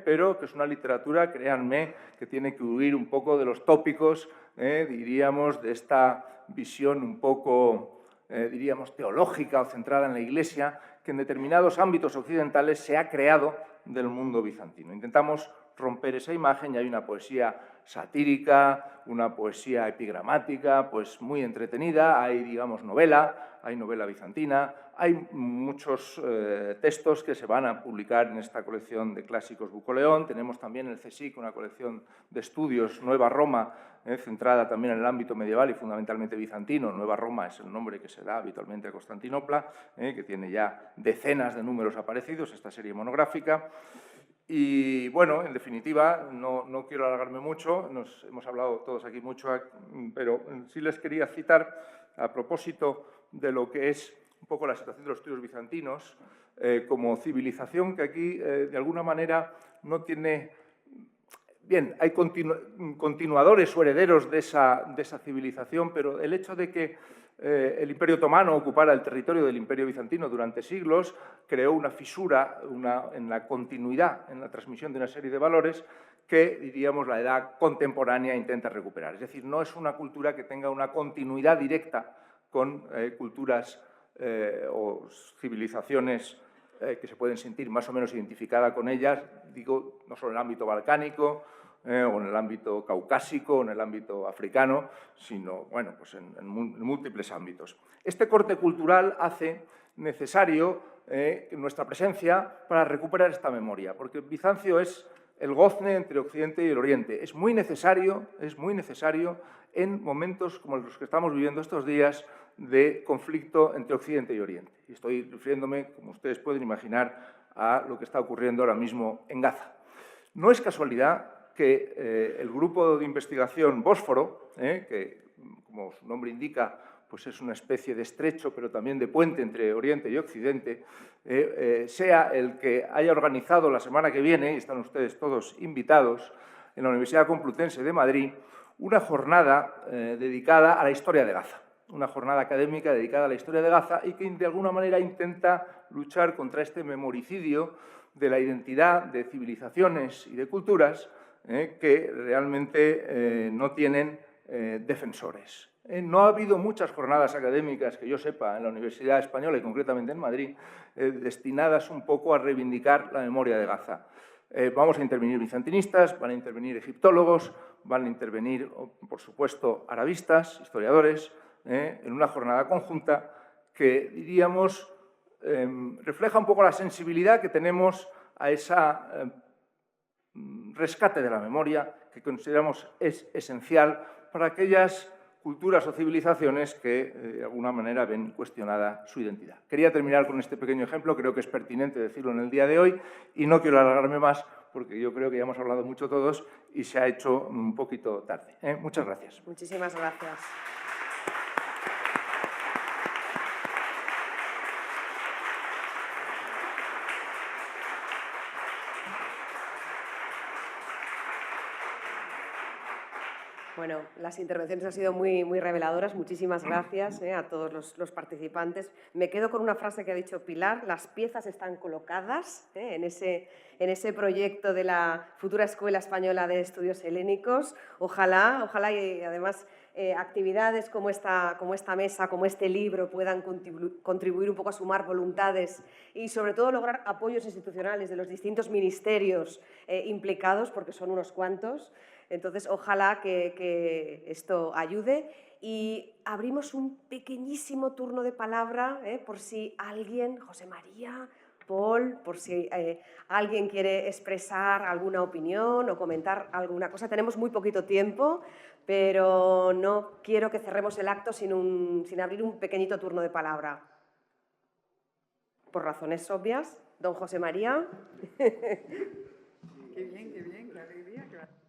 H: pero que es una literatura, créanme, que tiene que huir un poco de los tópicos, diríamos, de esta visión un poco, diríamos, teológica o centrada en la Iglesia, que en determinados ámbitos occidentales se ha creado del mundo bizantino. Intentamos romper esa imagen y hay una poesía satírica, una poesía epigramática, pues muy entretenida, hay, digamos, novela, hay novela bizantina, hay muchos textos que se van a publicar en esta colección de clásicos Bucoleón. Tenemos también el CSIC, una colección de estudios Nueva Roma, centrada también en el ámbito medieval y fundamentalmente bizantino. Nueva Roma es el nombre que se da habitualmente a Constantinopla, que tiene ya decenas de números aparecidos, esta serie monográfica. Y bueno, en definitiva, no quiero alargarme mucho, hemos hablado todos aquí mucho, pero sí les quería citar a propósito de lo que es un poco la situación de los estudios bizantinos, como civilización que aquí, de alguna manera, no tiene... Bien, hay continuadores o herederos de esa civilización, pero el hecho de que el Imperio Otomano ocupara el territorio del Imperio Bizantino durante siglos creó una fisura en la continuidad, en la transmisión de una serie de valores que, diríamos, la edad contemporánea intenta recuperar. Es decir, no es una cultura que tenga una continuidad directa con culturas o civilizaciones que se pueden sentir más o menos identificadas con ellas, digo, no solo en el ámbito balcánico, o en el ámbito caucásico, o en el ámbito africano, sino bueno, pues en múltiples ámbitos. Este corte cultural hace necesario nuestra presencia para recuperar esta memoria, porque Bizancio es el gozne entre Occidente y el Oriente. Es muy necesario en momentos como los que estamos viviendo estos días de conflicto entre Occidente y Oriente. Y estoy refiriéndome, como ustedes pueden imaginar, a lo que está ocurriendo ahora mismo en Gaza. No es casualidad que el grupo de investigación Bósforo, que como su nombre indica, pues es una especie de estrecho, pero también de puente entre Oriente y Occidente, sea el que haya organizado la semana que viene, y están ustedes todos invitados, en la Universidad Complutense de Madrid, una jornada dedicada a la historia de Gaza. Una jornada académica dedicada a la historia de Gaza y que de alguna manera intenta luchar contra este memoricidio de la identidad de civilizaciones y de culturas que realmente no tienen defensores. No ha habido muchas jornadas académicas, que yo sepa, en la Universidad Española y concretamente en Madrid, destinadas un poco a reivindicar la memoria de Gaza. Vamos a intervenir bizantinistas, van a intervenir egiptólogos, van a intervenir, por supuesto, arabistas, historiadores, en una jornada conjunta que, diríamos, refleja un poco la sensibilidad que tenemos a esa rescate de la memoria que consideramos es esencial para aquellas culturas o civilizaciones que de alguna manera ven cuestionada su identidad. Quería terminar con este pequeño ejemplo, creo que es pertinente decirlo en el día de hoy y no quiero alargarme más porque yo creo que ya hemos hablado mucho todos y se ha hecho un poquito tarde. Muchas gracias.
A: Muchísimas gracias. Bueno, las intervenciones han sido muy reveladoras. Muchísimas gracias a todos los participantes. Me quedo con una frase que ha dicho Pilar: las piezas están colocadas en ese proyecto de la futura Escuela Española de Estudios Helénicos. Ojalá y además actividades como esta mesa, como este libro, puedan contribuir un poco a sumar voluntades y sobre todo lograr apoyos institucionales de los distintos ministerios implicados, porque son unos cuantos. Entonces, ojalá que esto ayude y abrimos un pequeñísimo turno de palabra por si alguien, José María, Paul, por si alguien quiere expresar alguna opinión o comentar alguna cosa. Tenemos muy poquito tiempo, pero no quiero que cerremos el acto sin abrir un pequeñito turno de palabra. Por razones obvias, don José María.
C: Qué bien, qué alegría. Claro.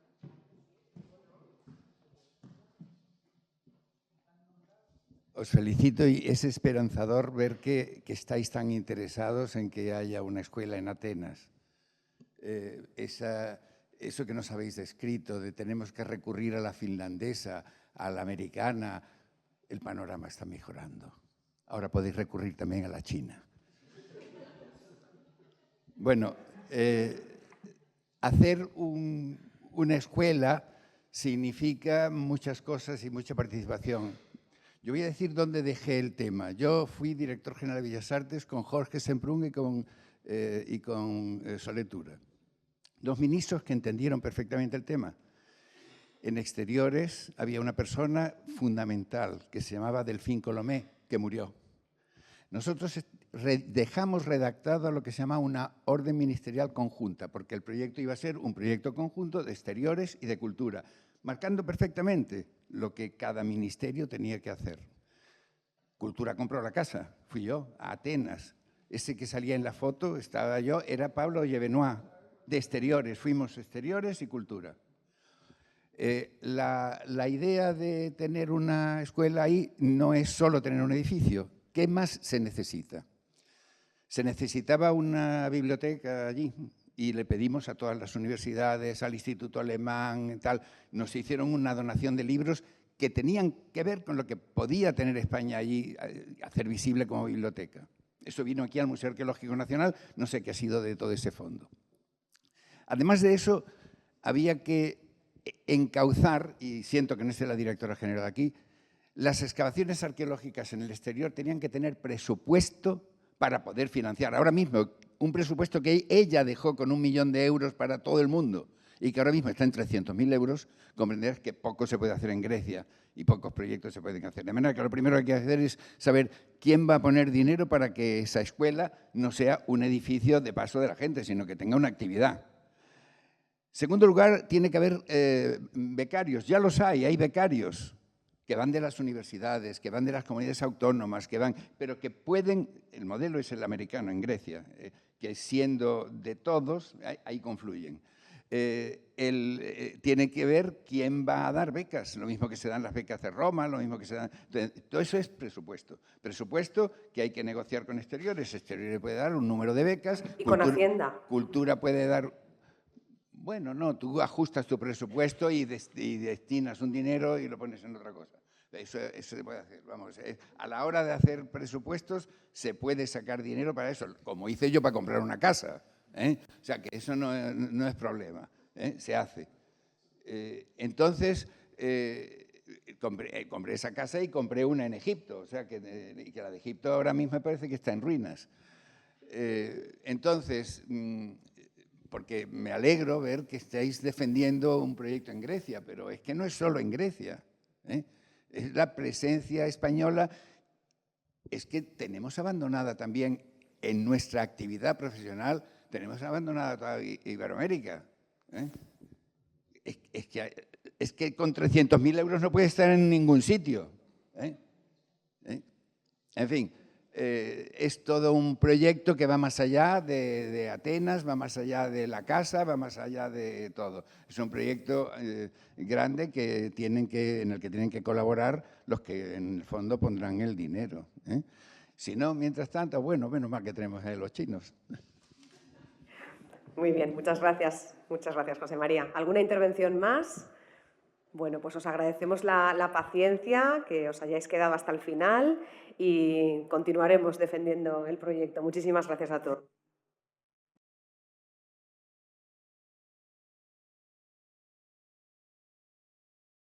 I: Os felicito y es esperanzador ver que estáis tan interesados en que haya una escuela en Atenas. Eso que nos habéis descrito, de tenemos que recurrir a la finlandesa, a la americana, el panorama está mejorando. Ahora podéis recurrir también a la china. Bueno, hacer una escuela significa muchas cosas y mucha participación. Yo voy a decir dónde dejé el tema. Yo fui director general de Bellas Artes con Jorge Semprún y con Soletura. Dos ministros que entendieron perfectamente el tema. En exteriores había una persona fundamental que se llamaba Delfín Colomé, que murió. Nosotros dejamos redactada lo que se llama una orden ministerial conjunta, porque el proyecto iba a ser un proyecto conjunto de exteriores y de cultura, marcando perfectamente lo que cada ministerio tenía que hacer. Cultura compró la casa, fui yo, a Atenas. Ese que salía en la foto, estaba yo, era Pablo Yevenois, de exteriores. Fuimos exteriores y cultura. La idea de tener una escuela ahí no es solo tener un edificio. ¿Qué más se necesita? Se necesitaba una biblioteca allí. Y le pedimos a todas las universidades, al Instituto Alemán, tal, nos hicieron una donación de libros que tenían que ver con lo que podía tener España allí, hacer visible como biblioteca. Eso vino aquí al Museo Arqueológico Nacional, no sé qué ha sido de todo ese fondo. Además de eso, había que encauzar, y siento que no esté la directora general aquí, las excavaciones arqueológicas en el exterior tenían que tener presupuesto para poder financiar. Ahora mismo, un presupuesto que ella dejó con 1 millón de euros para todo el mundo y que ahora mismo está en 300.000 euros, comprenderás que poco se puede hacer en Grecia y pocos proyectos se pueden hacer. De manera que lo primero que hay que hacer es saber quién va a poner dinero para que esa escuela no sea un edificio de paso de la gente, sino que tenga una actividad. Segundo lugar, tiene que haber becarios. Ya los hay becarios que van de las universidades, que van de las comunidades autónomas, pero que pueden, el modelo es el americano en Grecia, que siendo de todos, ahí confluyen. tiene que ver quién va a dar becas, lo mismo que se dan las becas de Roma, lo mismo que se dan... Todo eso es presupuesto. Presupuesto que hay que negociar con Exteriores. Exteriores puede dar un número de becas.
A: Y con Hacienda.
I: Cultura puede dar... Bueno, no, tú ajustas tu presupuesto y destinas un dinero y lo pones en otra cosa. Eso se puede hacer. Vamos, a la hora de hacer presupuestos se puede sacar dinero para eso, como hice yo para comprar una casa. O sea, que eso no es problema, se hace. Entonces, compré esa casa y compré una en Egipto, o sea, que la de Egipto ahora mismo me parece que está en ruinas. Entonces, porque me alegro ver que estáis defendiendo un proyecto en Grecia, pero es que no es solo en Grecia, es la presencia española. Es que tenemos abandonada también en nuestra actividad profesional, tenemos abandonada toda Iberoamérica. Es que con 300.000 euros no puede estar en ningún sitio. En fin, es todo un proyecto que va más allá de Atenas, va más allá de la casa, va más allá de todo. Es un proyecto grande en el que tienen que colaborar los que en el fondo pondrán el dinero. Si no, mientras tanto, bueno, menos mal que tenemos a los chinos.
A: Muy bien, muchas gracias, José María. ¿Alguna intervención más? Bueno, pues os agradecemos la paciencia, que os hayáis quedado hasta el final y continuaremos defendiendo el proyecto. Muchísimas gracias a todos.